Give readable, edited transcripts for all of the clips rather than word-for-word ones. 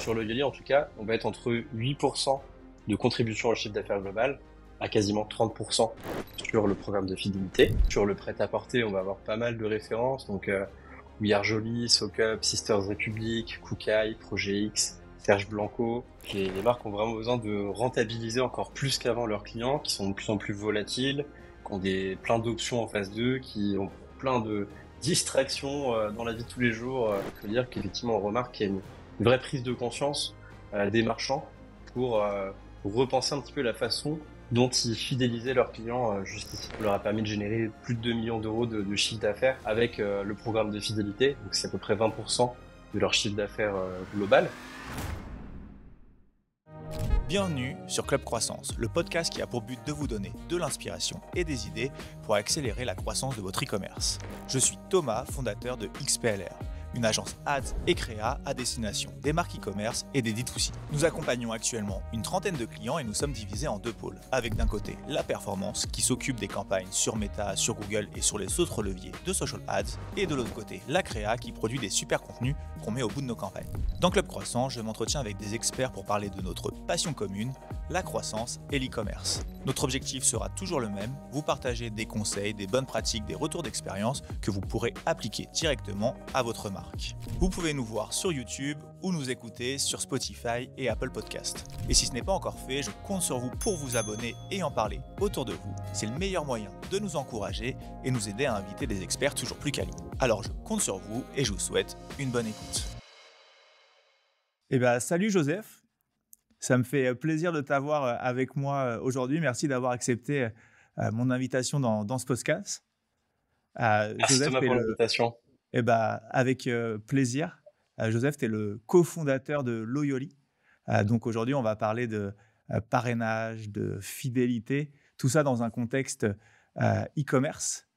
Sur Loyoli, en tout cas, on va être entre 8% de contribution au chiffre d'affaires global à quasiment 30% sur le programme de fidélité. Sur le prêt-à-porter, on va avoir pas mal de références, donc We Are Jolie, SoCup, Sisters Republic, Kookai, Projet X, Serge Blanco. Les marques ont vraiment besoin de rentabiliser encore plus qu'avant leurs clients, qui sont de plus en plus volatiles, qui ont plein d'options en face d'eux, qui ont plein de distractions dans la vie de tous les jours. Il faut dire qu'effectivement, on remarque qu'il y a une vraie prise de conscience des marchands pour repenser un petit peu la façon dont ils fidélisaient leurs clients jusqu'ici. Ça leur a permis de générer plus de 2 millions d'euros de chiffre d'affaires avec le programme de fidélité. Donc c'est à peu près 20% de leur chiffre d'affaires global. Bienvenue sur Club Croissance, le podcast qui a pour but de vous donner de l'inspiration et des idées pour accélérer la croissance de votre e-commerce. Je suis Thomas, fondateur de XPLR, une agence ads et créa à destination des marques e-commerce et des D2C. Nous accompagnons actuellement une trentaine de clients et nous sommes divisés en deux pôles, avec d'un côté la performance qui s'occupe des campagnes sur Meta, sur Google et sur les autres leviers de social ads, et de l'autre côté la créa qui produit des super contenus qu'on met au bout de nos campagnes. Dans Club Croissance, je m'entretiens avec des experts pour parler de notre passion commune, la croissance et l'e-commerce. Notre objectif sera toujours le même, vous partager des conseils, des bonnes pratiques, des retours d'expérience que vous pourrez appliquer directement à votre marque. Vous pouvez nous voir sur YouTube ou nous écouter sur Spotify et Apple Podcast. Et si ce n'est pas encore fait, je compte sur vous pour vous abonner et en parler autour de vous. C'est le meilleur moyen de nous encourager et nous aider à inviter des experts toujours plus quali. Alors je compte sur vous et je vous souhaite une bonne écoute. Salut Joseph, ça me fait plaisir de t'avoir avec moi aujourd'hui. Merci d'avoir accepté mon invitation dans ce podcast. Merci Joseph, Thomas pour l'invitation. Avec plaisir. Joseph, tu es le cofondateur de Loyoli. Donc aujourd'hui, on va parler de parrainage, de fidélité, tout ça dans un contexte e-commerce.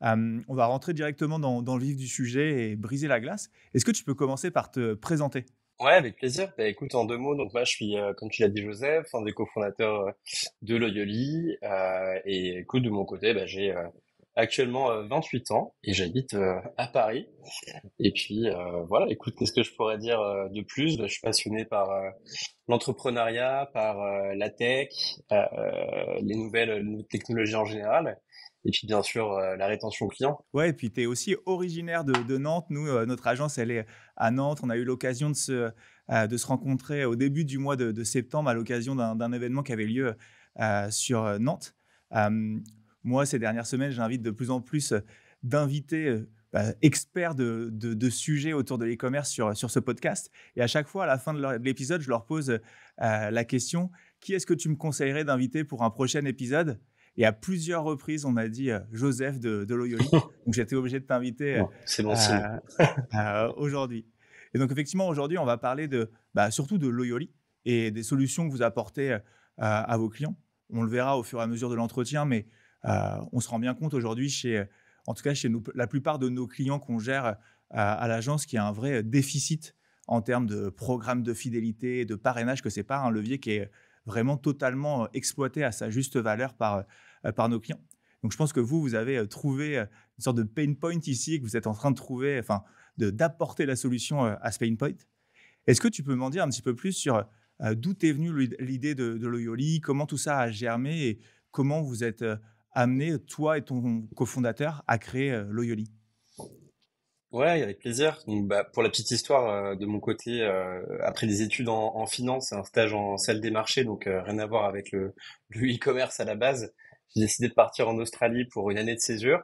On va rentrer directement dans le vif du sujet et briser la glace. Est-ce que tu peux commencer par te présenter ? Ouais, avec plaisir. Écoute, en deux mots, donc moi je suis, comme tu l'as dit Joseph, un des cofondateurs de Loyoli. Et écoute, de mon côté, j'ai actuellement 28 ans et j'habite à Paris. Et puis voilà, écoute, qu'est-ce que je pourrais dire de plus? Je suis passionné par l'entrepreneuriat, par la tech, les nouvelles technologies en général. Et puis bien sûr la rétention client. Ouais, et puis tu es aussi originaire de Nantes. Nous, notre agence, elle est à Nantes. On a eu l'occasion de se rencontrer au début du mois de septembre à l'occasion d'un événement qui avait lieu sur Nantes. Moi, ces dernières semaines, j'invite de plus en plus d'invités experts de sujets autour de l'e-commerce sur ce podcast. Et à chaque fois, à la fin de l'épisode, je leur pose la question « Qui est-ce que tu me conseillerais d'inviter pour un prochain épisode ?» Et à plusieurs reprises, on m'a dit Joseph de Loyoli. Donc, j'étais obligé de t'inviter C'est bon signe. aujourd'hui. Et donc, effectivement, aujourd'hui, on va parler surtout de Loyoli et des solutions que vous apportez à vos clients. On le verra au fur et à mesure de l'entretien, mais on se rend bien compte aujourd'hui, en tout cas chez la plupart de nos clients qu'on gère à l'agence, qu'il y a un vrai déficit en termes de programme de fidélité, de parrainage, que ce n'est pas un levier qui est vraiment totalement exploité à sa juste valeur par nos clients. Donc, je pense que vous avez trouvé une sorte de pain point ici et que vous êtes en train de trouver, d'apporter la solution à ce pain point. Est-ce que tu peux m'en dire un petit peu plus sur d'où t'es venue l'idée de Loyoli, comment tout ça a germé et comment vous êtes amené, toi et ton cofondateur, à créer Loyoli? Ouais, avec plaisir. Donc, pour la petite histoire, de mon côté, après des études en finance et un stage en salle des marchés, donc rien à voir avec le e-commerce à la base, j'ai décidé de partir en Australie pour une année de césure.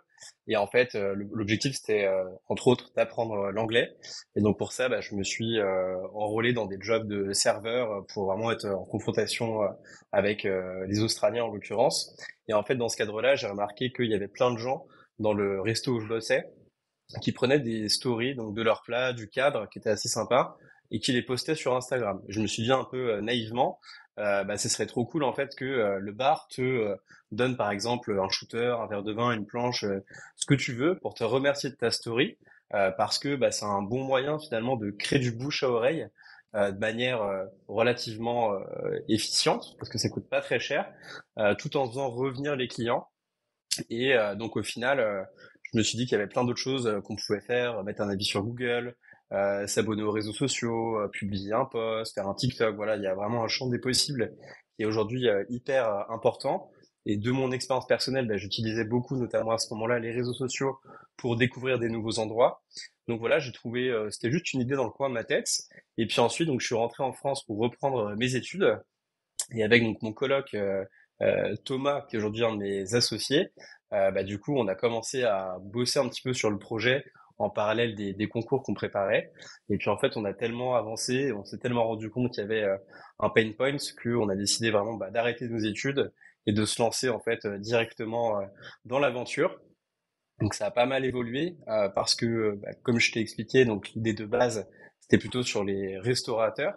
Et en fait, l'objectif c'était entre autres d'apprendre l'anglais. Et donc pour ça, je me suis enrôlé dans des jobs de serveur pour vraiment être en confrontation avec les Australiens en l'occurrence. Et en fait, dans ce cadre-là, j'ai remarqué qu'il y avait plein de gens dans le resto où je bossais qui prenaient des stories donc de leur plat, du cadre, qui était assez sympa, et qui les postaient sur Instagram. Je me suis dit un peu naïvement, ce serait trop cool en fait que le bar te donne par exemple un shooter, un verre de vin, une planche, ce que tu veux pour te remercier de ta story, parce que c'est un bon moyen finalement de créer du bouche à oreille de manière relativement efficiente, parce que ça coûte pas très cher, tout en faisant revenir les clients. Et donc au final, je me suis dit qu'il y avait plein d'autres choses qu'on pouvait faire, mettre un avis sur Google, s'abonner aux réseaux sociaux, publier un post, faire un TikTok. Voilà, il y a vraiment un champ des possibles qui est aujourd'hui hyper important. Et de mon expérience personnelle, j'utilisais beaucoup, notamment à ce moment-là, les réseaux sociaux pour découvrir des nouveaux endroits. Donc voilà, j'ai trouvé, c'était juste une idée dans le coin de ma tête. Et puis ensuite, donc je suis rentré en France pour reprendre mes études. Et avec donc mon coloc Thomas, qui est aujourd'hui un de mes associés, du coup, on a commencé à bosser un petit peu sur le projet en parallèle des concours qu'on préparait. Et puis en fait, on a tellement avancé, on s'est tellement rendu compte qu'il y avait un pain point qu'on a décidé vraiment d'arrêter nos études et de se lancer en fait directement dans l'aventure. Donc ça a pas mal évolué parce que, comme je t'ai expliqué, donc l'idée de base, c'était plutôt sur les restaurateurs.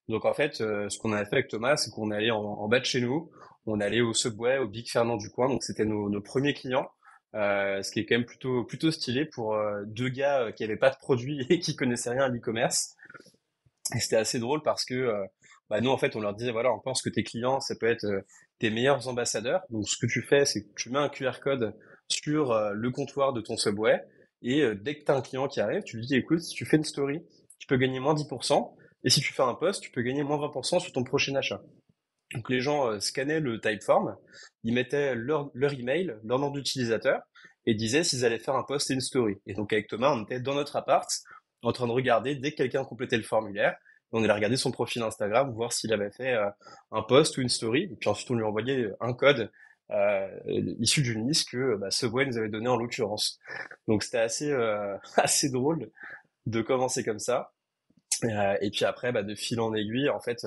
Donc en fait, ce qu'on a fait avec Thomas, c'est qu'on est allé en bas de chez nous, on allait au Subway, au Big Fernand du coin, donc c'était nos premiers clients, ce qui est quand même plutôt stylé pour deux gars qui avaient pas de produits et qui connaissaient rien à l'e-commerce. Et c'était assez drôle parce que nous en fait on leur disait voilà, on pense que tes clients ça peut être tes meilleurs ambassadeurs. Donc ce que tu fais, c'est que tu mets un QR code sur le comptoir de ton Subway et dès que tu as un client qui arrive, tu lui dis écoute, si tu fais une story, tu peux gagner moins 10%, et si tu fais un post, tu peux gagner moins 20% sur ton prochain achat. Donc les gens scannaient le Typeform, ils mettaient leur email, leur nom d'utilisateur et disaient s'ils allaient faire un post et une story. Et donc avec Thomas, on était dans notre appart en train de regarder dès que quelqu'un complétait le formulaire. On allait regarder son profil Instagram, voir s'il avait fait un post ou une story. Et puis ensuite, on lui envoyait un code issu d'une liste que Subway nous avait donné en l'occurrence. Donc c'était assez, assez drôle de commencer comme ça. Et puis après, de fil en aiguille, en fait,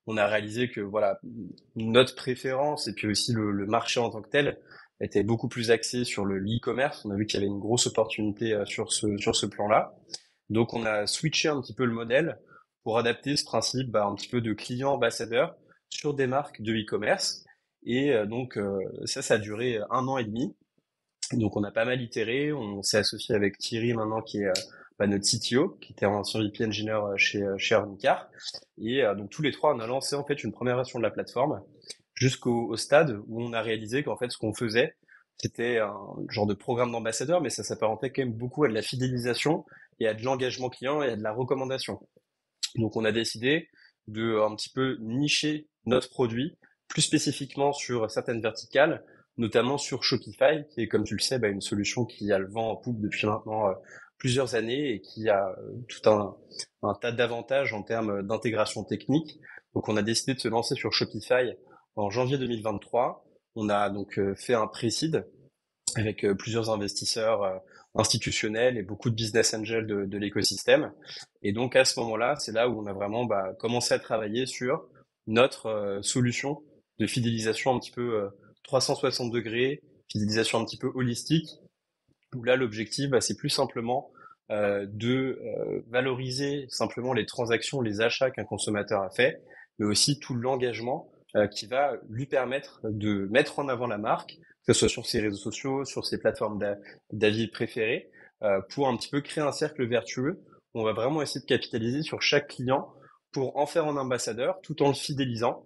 on a réalisé que voilà, notre préférence et puis aussi le marché en tant que tel était beaucoup plus axé sur le e-commerce. On a vu qu'il y avait une grosse opportunité sur ce plan-là. Donc on a switché un petit peu le modèle pour adapter ce principe un petit peu de client ambassadeur sur des marques de e-commerce. Et donc ça a duré 1 an et demi. Donc on a pas mal itéré, on s'est associé avec Thierry maintenant qui est notre CTO, qui était ancien VP Engineer chez Arnicar. Et donc tous les trois, on a lancé en fait une première version de la plateforme jusqu'au stade où on a réalisé qu'en fait ce qu'on faisait, c'était un genre de programme d'ambassadeur, mais ça s'apparentait quand même beaucoup à de la fidélisation et à de l'engagement client et à de la recommandation. Donc on a décidé de un petit peu nicher notre produit plus spécifiquement sur certaines verticales, notamment sur Shopify, qui est, comme tu le sais, une solution qui a le vent en poupe depuis maintenant plusieurs années et qui a tout un tas d'avantages en termes d'intégration technique. Donc on a décidé de se lancer sur Shopify en janvier 2023. On a donc fait un pré-seed avec plusieurs investisseurs institutionnels et beaucoup de business angels de l'écosystème. Et donc à ce moment-là, c'est là où on a vraiment commencé à travailler sur notre solution de fidélisation un petit peu 360 degrés, fidélisation un petit peu holistique, où là l'objectif c'est plus simplement de valoriser simplement les transactions, les achats qu'un consommateur a fait, mais aussi tout l'engagement qui va lui permettre de mettre en avant la marque, que ce soit sur ses réseaux sociaux, sur ses plateformes d'avis préférées, pour un petit peu créer un cercle vertueux. On va vraiment essayer de capitaliser sur chaque client pour en faire un ambassadeur tout en le fidélisant.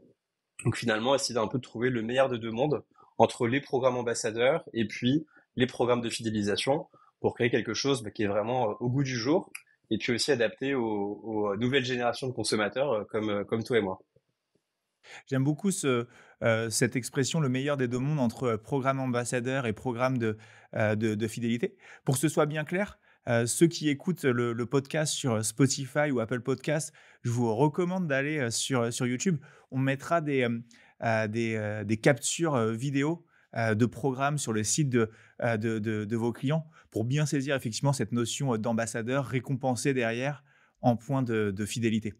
Donc finalement, essayer d'un peu de trouver le meilleur des deux mondes entre les programmes ambassadeurs et puis les programmes de fidélisation pour créer quelque chose qui est vraiment au goût du jour et puis aussi adapté aux nouvelles générations de consommateurs comme toi et moi. J'aime beaucoup cette expression, le meilleur des deux mondes entre programme ambassadeur et programme de fidélité. Pour que ce soit bien clair, ceux qui écoutent le podcast sur Spotify ou Apple Podcast, je vous recommande d'aller sur YouTube. On mettra des captures vidéo de programmes sur le site de vos clients pour bien saisir effectivement cette notion d'ambassadeur récompensé derrière en point de fidélité.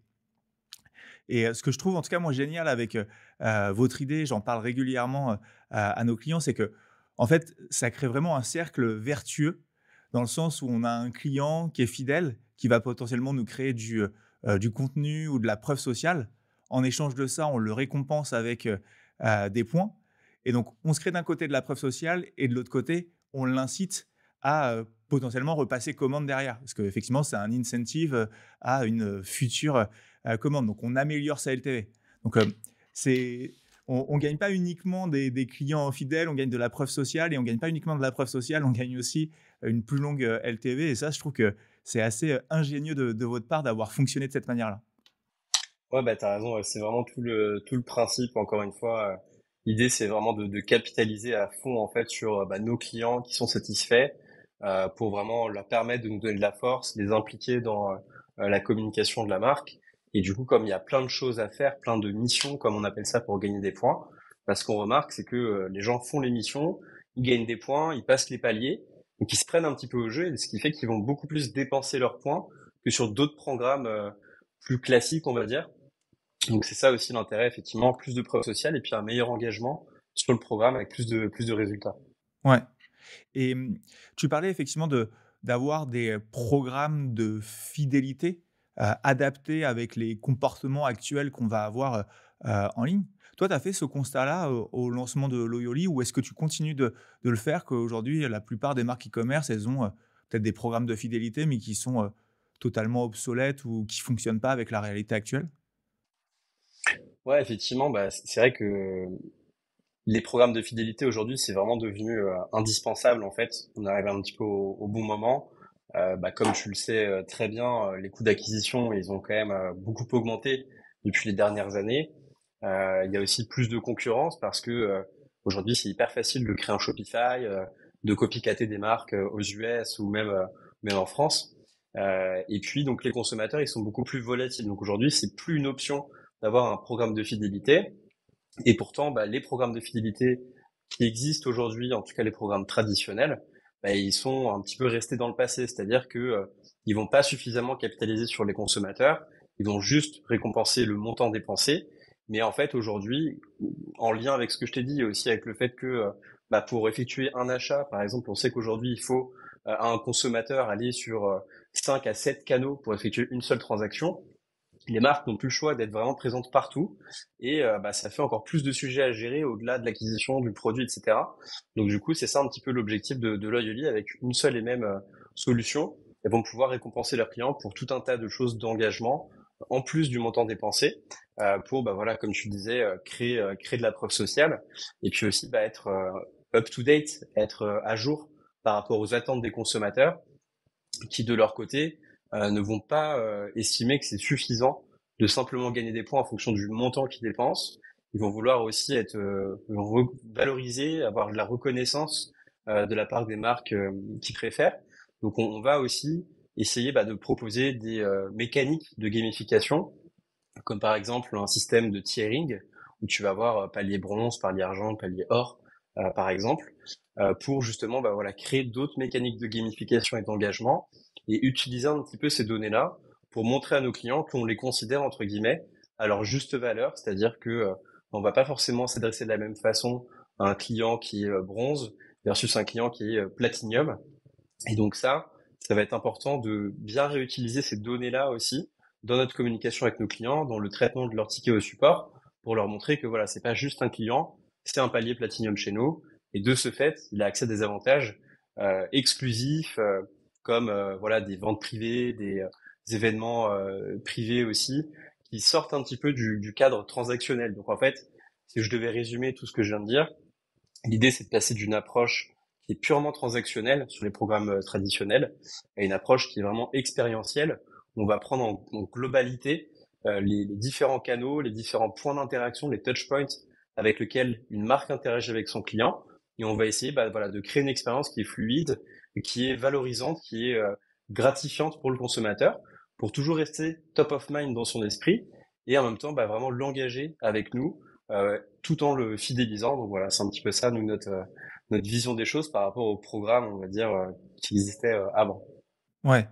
Et ce que je trouve en tout cas moi génial avec votre idée, j'en parle régulièrement à nos clients, c'est que en fait, ça crée vraiment un cercle vertueux dans le sens où on a un client qui est fidèle, qui va potentiellement nous créer du contenu ou de la preuve sociale. En échange de ça, on le récompense avec des points. Et donc, on se crée d'un côté de la preuve sociale et de l'autre côté, on l'incite à potentiellement repasser commande derrière. Parce qu'effectivement, c'est un incentive à une future commande. Donc, on améliore sa LTV. Donc, on ne gagne pas uniquement des clients fidèles, on gagne de la preuve sociale et on ne gagne pas uniquement de la preuve sociale, on gagne aussi une plus longue LTV. Et ça, je trouve que c'est assez ingénieux de votre part d'avoir fonctionné de cette manière-là. Ouais, bah t'as raison. C'est vraiment tout le principe. Encore une fois, l'idée c'est vraiment de capitaliser à fond en fait sur nos clients qui sont satisfaits pour vraiment leur permettre de nous donner de la force, les impliquer dans la communication de la marque. Et du coup, comme il y a plein de choses à faire, plein de missions, comme on appelle ça, pour gagner des points, ce qu'on remarque, c'est que les gens font les missions, ils gagnent des points, ils passent les paliers, donc ils se prennent un petit peu au jeu, et ce qui fait qu'ils vont beaucoup plus dépenser leurs points que sur d'autres programmes plus classiques, on va dire. Donc c'est ça aussi l'intérêt, effectivement, plus de preuves sociales et puis un meilleur engagement sur le programme avec plus de résultats. Ouais. Et tu parlais effectivement d'avoir des programmes de fidélité, adaptés avec les comportements actuels qu'on va avoir, en ligne. Toi, tu as fait ce constat-là, au lancement de Loyoli ou est-ce que tu continues de le faire, qu'aujourd'hui la plupart des marques e-commerce, elles ont, peut-être des programmes de fidélité, mais qui sont, totalement obsolètes ou qui fonctionnent pas avec la réalité actuelle? Ouais, effectivement, c'est vrai que les programmes de fidélité aujourd'hui, c'est vraiment devenu indispensable en fait. On arrive un petit peu au bon moment. Comme tu le sais très bien, les coûts d'acquisition, ils ont quand même beaucoup augmenté depuis les dernières années. Il y a aussi plus de concurrence parce que aujourd'hui, c'est hyper facile de créer un Shopify, de copycater des marques aux US ou même en France. Et puis donc les consommateurs, ils sont beaucoup plus volatiles. Donc aujourd'hui, c'est plus une option d'avoir un programme de fidélité. Et pourtant, les programmes de fidélité qui existent aujourd'hui, en tout cas les programmes traditionnels, ils sont un petit peu restés dans le passé. C'est-à-dire que ils vont pas suffisamment capitaliser sur les consommateurs. Ils vont juste récompenser le montant dépensé. Mais en fait, aujourd'hui, en lien avec ce que je t'ai dit et aussi avec le fait que pour effectuer un achat, par exemple, on sait qu'aujourd'hui, il faut à un consommateur aller sur 5 à 7 canaux pour effectuer une seule transaction. Les marques n'ont plus le choix d'être vraiment présentes partout et ça fait encore plus de sujets à gérer au-delà de l'acquisition du produit, etc. Donc du coup, c'est ça un petit peu l'objectif de Loyoli avec une seule et même solution. Elles vont pouvoir récompenser leurs clients pour tout un tas de choses d'engagement en plus du montant dépensé pour voilà comme tu disais créer de la preuve sociale et puis aussi être up to date, être à jour par rapport aux attentes des consommateurs qui de leur côté ne vont pas estimer que c'est suffisant de simplement gagner des points en fonction du montant qu'ils dépensent. Ils vont vouloir aussi être valorisés, avoir de la reconnaissance de la part des marques qu'ils préfèrent. Donc on va aussi essayer de proposer des mécaniques de gamification, comme par exemple un système de tiering, où tu vas avoir palier bronze, palier argent, palier or, par exemple, pour justement créer d'autres mécaniques de gamification et d'engagement, et utiliser un petit peu ces données-là pour montrer à nos clients qu'on les considère, entre guillemets, à leur juste valeur, c'est-à-dire que on va pas forcément s'adresser de la même façon à un client qui est bronze versus un client qui est platinium. Et donc ça va être important de bien réutiliser ces données-là aussi dans notre communication avec nos clients, dans le traitement de leurs tickets au support, pour leur montrer que voilà, c'est pas juste un client, c'est un palier Platinum chez nous, et de ce fait, il a accès à des avantages exclusifs, comme des ventes privées, des événements privés aussi, qui sortent un petit peu du cadre transactionnel. Donc en fait, si je devais résumer tout ce que je viens de dire, l'idée c'est de passer d'une approche qui est purement transactionnelle sur les programmes traditionnels à une approche qui est vraiment expérientielle. On va prendre en globalité les différents canaux, les différents points d'interaction, les touch points avec lesquels une marque interagit avec son client, et on va essayer de créer une expérience qui est fluide, qui est valorisante, qui est gratifiante pour le consommateur, pour toujours rester top of mind dans son esprit, et en même temps vraiment l'engager avec nous, tout en le fidélisant. Donc voilà, c'est un petit peu ça, nous, notre vision des choses par rapport au programme, on va dire, qui existait avant. Ouais.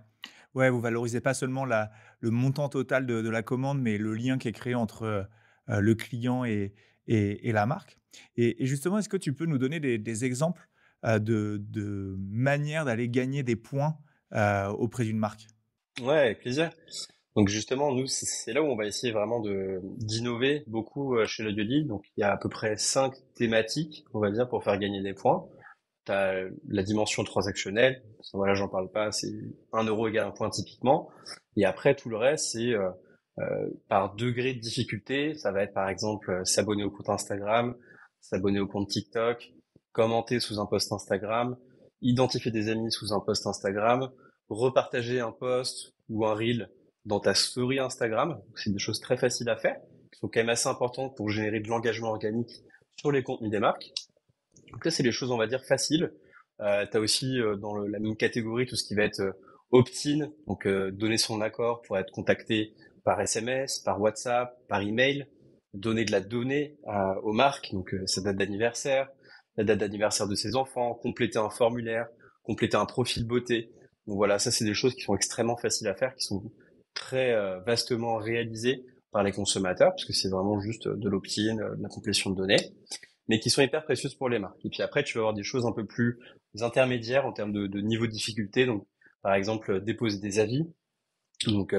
Ouais, vous valorisez pas seulement le montant total de la commande, mais le lien qui est créé entre, le client et la marque. Et justement, est-ce que tu peux nous donner des exemples, de manières d'aller gagner des points, auprès d'une marque? Ouais, avec plaisir. Donc justement, nous, c'est là où on va essayer vraiment de d'innover beaucoup chez le Yoli. Donc il y a à peu près 5 thématiques, on va dire, pour faire gagner des points. T'as la dimension transactionnelle, voilà, j'en parle pas, c'est 1 euro égale un point typiquement. Et après, tout le reste, c'est par degré de difficulté. Ça va être par exemple s'abonner au compte Instagram, s'abonner au compte TikTok, commenter sous un post Instagram, identifier des amis sous un post Instagram, repartager un post ou un reel dans ta story Instagram. Donc, c'est des choses très faciles à faire, qui sont quand même assez importantes pour générer de l'engagement organique sur les contenus des marques. Donc là, c'est des choses, on va dire, faciles. Tu as aussi dans la même catégorie tout ce qui va être opt-in, donc donner son accord pour être contacté par SMS, par WhatsApp, par email, donner de la donnée aux marques, donc sa date d'anniversaire, la date d'anniversaire de ses enfants, compléter un formulaire, compléter un profil beauté. Donc voilà, ça c'est des choses qui sont extrêmement faciles à faire, qui sont très vastement réalisées par les consommateurs, parce que c'est vraiment juste de l'opt-in, de la complétion de données, mais qui sont hyper précieuses pour les marques. Et puis après, tu vas avoir des choses un peu plus intermédiaires en termes de niveau de difficulté. Donc, par exemple, déposer des avis. Donc,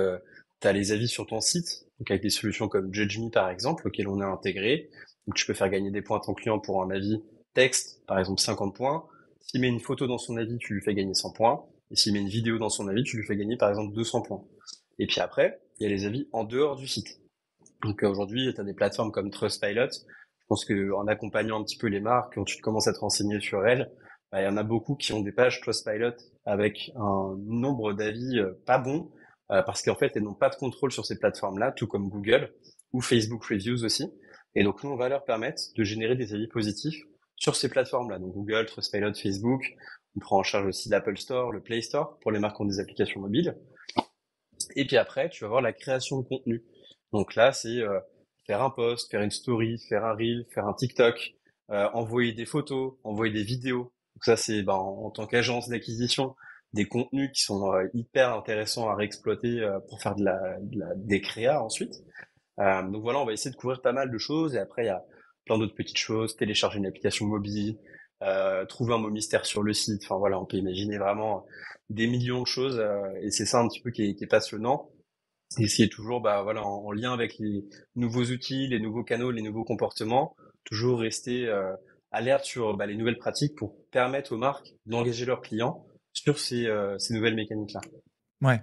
tu as les avis sur ton site, donc avec des solutions comme JudgeMe, par exemple, auxquelles on a intégré. Donc, tu peux faire gagner des points à ton client pour un avis texte, par exemple 50 points. S'il met une photo dans son avis, tu lui fais gagner 100 points. Et s'il met une vidéo dans son avis, tu lui fais gagner, par exemple, 200 points. Et puis après, il y a les avis en dehors du site. Donc aujourd'hui, tu as des plateformes comme Trustpilot. Je pense qu'en accompagnant un petit peu les marques, quand tu commences à te renseigner sur elles, bah, il y en a beaucoup qui ont des pages Trustpilot avec un nombre d'avis pas bons, parce qu'en fait, elles n'ont pas de contrôle sur ces plateformes-là, tout comme Google ou Facebook Reviews aussi. Et donc nous, on va leur permettre de générer des avis positifs sur ces plateformes-là. Donc Google, Trustpilot, Facebook. On prend en charge aussi l'Apple Store, le Play Store pour les marques qui ont des applications mobiles. Et puis après, tu vas voir la création de contenu. Donc là, c'est faire un post, faire une story, faire un reel, faire un TikTok, envoyer des photos, envoyer des vidéos. Donc ça, c'est en tant qu'agence d'acquisition, des contenus qui sont hyper intéressants à réexploiter pour faire des créas ensuite. Donc voilà, on va essayer de couvrir pas mal de choses. Et après, il y a plein d'autres petites choses. Télécharger une application mobile, trouver un mot mystère sur le site. Enfin voilà, on peut imaginer vraiment des millions de choses. Et c'est ça un petit peu qui est passionnant. Essayer toujours, bah voilà, en lien avec les nouveaux outils, les nouveaux canaux, les nouveaux comportements, toujours rester alerte sur les nouvelles pratiques pour permettre aux marques d'engager leurs clients sur ces nouvelles mécaniques-là. Ouais.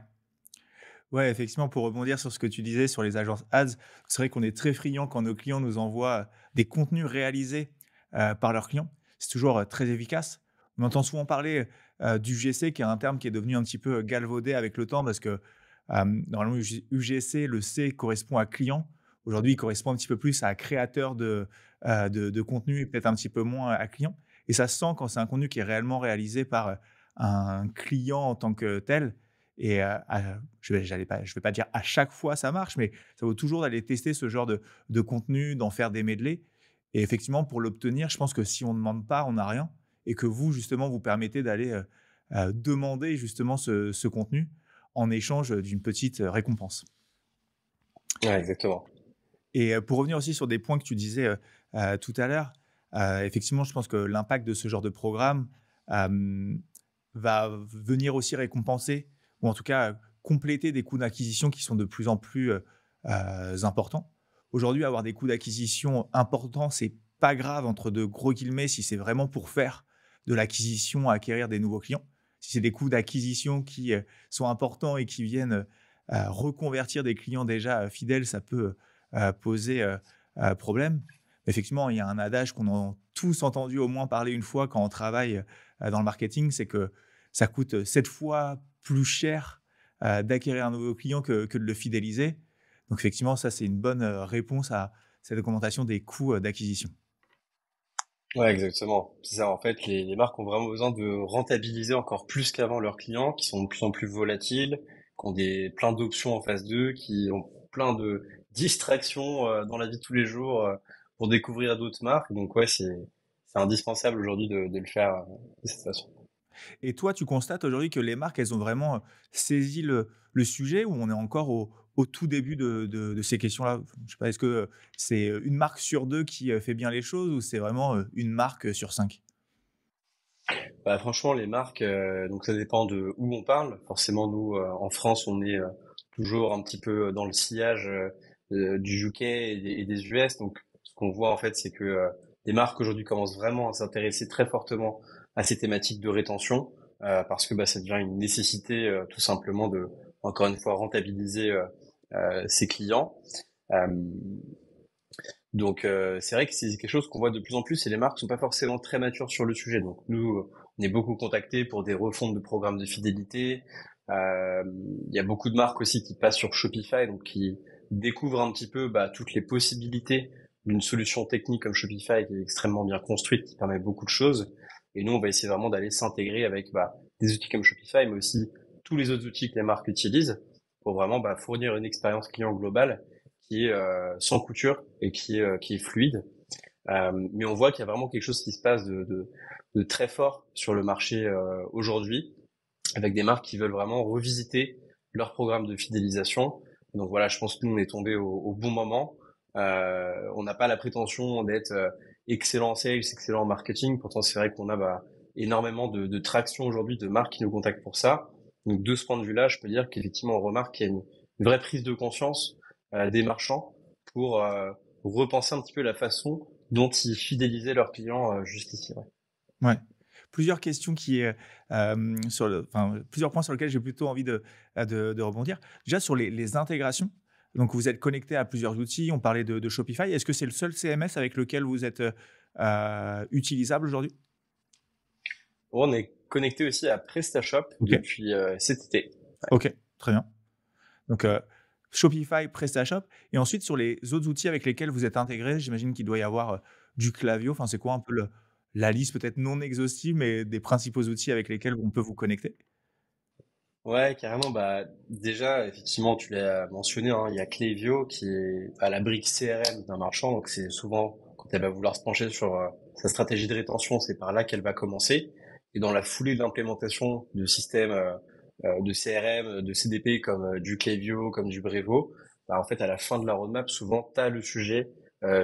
Ouais, effectivement, pour rebondir sur ce que tu disais sur les agences ads, c'est vrai qu'on est très friand quand nos clients nous envoient des contenus réalisés par leurs clients. C'est toujours très efficace. On entend souvent parler d'UGC, qui est un terme qui est devenu un petit peu galvaudé avec le temps parce que normalement, UGC, le C correspond à client. Aujourd'hui, il correspond un petit peu plus à créateur de contenu et peut-être un petit peu moins à client. Et ça se sent quand c'est un contenu qui est réellement réalisé par un client en tant que tel. Et je vais pas dire à chaque fois ça marche, mais ça vaut toujours d'aller tester ce genre de contenu, d'en faire des medley. Et effectivement, pour l'obtenir, je pense que si on ne demande pas, on n'a rien. Et que vous, justement, vous permettez d'aller demander justement ce contenu en échange d'une petite récompense. Ouais, exactement. Et pour revenir aussi sur des points que tu disais tout à l'heure, effectivement, je pense que l'impact de ce genre de programme va venir aussi récompenser, ou en tout cas compléter des coûts d'acquisition qui sont de plus en plus importants. Aujourd'hui, avoir des coûts d'acquisition importants, c'est pas grave entre de gros guillemets si c'est vraiment pour faire de l'acquisition, acquérir des nouveaux clients. Si c'est des coûts d'acquisition qui sont importants et qui viennent reconvertir des clients déjà fidèles, ça peut poser problème. Effectivement, il y a un adage qu'on a tous entendu au moins parler une fois quand on travaille dans le marketing, c'est que ça coûte 7 fois plus cher d'acquérir un nouveau client que de le fidéliser. Donc effectivement, ça, c'est une bonne réponse à cette augmentation des coûts d'acquisition. Ouais, exactement. C'est ça, en fait, les marques ont vraiment besoin de rentabiliser encore plus qu'avant leurs clients, qui sont de plus en plus volatiles, qui ont plein d'options en face d'eux, qui ont plein de distractions dans la vie de tous les jours pour découvrir d'autres marques. Donc ouais, c'est indispensable aujourd'hui de le faire de cette façon. Et toi, tu constates aujourd'hui que les marques, elles ont vraiment saisi le sujet, ou on est encore au tout début de ces questions-là? Je sais pas, est-ce que c'est une marque sur deux qui fait bien les choses, ou c'est vraiment une marque sur 5? Bah, franchement, les marques, donc ça dépend de où on parle. Forcément, nous, en France, on est toujours un petit peu dans le sillage du UK et des US. Donc, ce qu'on voit en fait, c'est que les marques aujourd'hui commencent vraiment à s'intéresser très fortement à ces thématiques de rétention, parce que bah, ça devient une nécessité tout simplement de, encore une fois, rentabiliser ses clients. Euh, donc c'est vrai que c'est quelque chose qu'on voit de plus en plus et les marques sont pas forcément très matures sur le sujet. Donc nous, on est beaucoup contactés pour des refontes de programmes de fidélité, Il y a beaucoup de marques aussi qui passent sur Shopify, donc qui découvrent un petit peu toutes les possibilités d'une solution technique comme Shopify qui est extrêmement bien construite, qui permet beaucoup de choses. Et nous, on va essayer vraiment d'aller s'intégrer avec des outils comme Shopify, mais aussi tous les autres outils que les marques utilisent pour vraiment fournir une expérience client globale qui est sans couture et qui est fluide. Mais on voit qu'il y a vraiment quelque chose qui se passe de très fort sur le marché aujourd'hui, avec des marques qui veulent vraiment revisiter leur programme de fidélisation. Donc voilà, je pense que nous, on est tombé au bon moment. On n'a pas la prétention d'être excellent en sales, excellent en marketing. Pourtant, c'est vrai qu'on a énormément de traction aujourd'hui, de marques qui nous contactent pour ça. Donc de ce point de vue-là, je peux dire qu'effectivement, on remarque qu'il y a une vraie prise de conscience des marchands pour repenser un petit peu la façon dont ils fidélisaient leurs clients jusqu'ici. Ouais. Ouais. Plusieurs questions plusieurs points sur lesquels j'ai plutôt envie de rebondir. Déjà sur les intégrations. Donc vous êtes connecté à plusieurs outils. On parlait de Shopify. Est-ce que c'est le seul CMS avec lequel vous êtes utilisable aujourd'hui? On est connecté aussi à PrestaShop depuis cet été. Ouais. Ok, très bien. Donc Shopify, PrestaShop. Et ensuite sur les autres outils avec lesquels vous êtes intégré, j'imagine qu'il doit y avoir du Klaviyo. Enfin, c'est quoi un peu la liste peut-être non exhaustive, mais des principaux outils avec lesquels on peut vous connecter? Ouais, carrément. Déjà, effectivement, tu l'as mentionné, hein, il y a Klaviyo qui est à la brique CRM d'un marchand. Donc, c'est souvent quand elle va vouloir se pencher sur sa stratégie de rétention, c'est par là qu'elle va commencer. Et dans la foulée de l'implémentation de systèmes de CRM, de CDP comme du Klaviyo, comme du Brevo, en fait, à la fin de la roadmap, souvent, tu as le sujet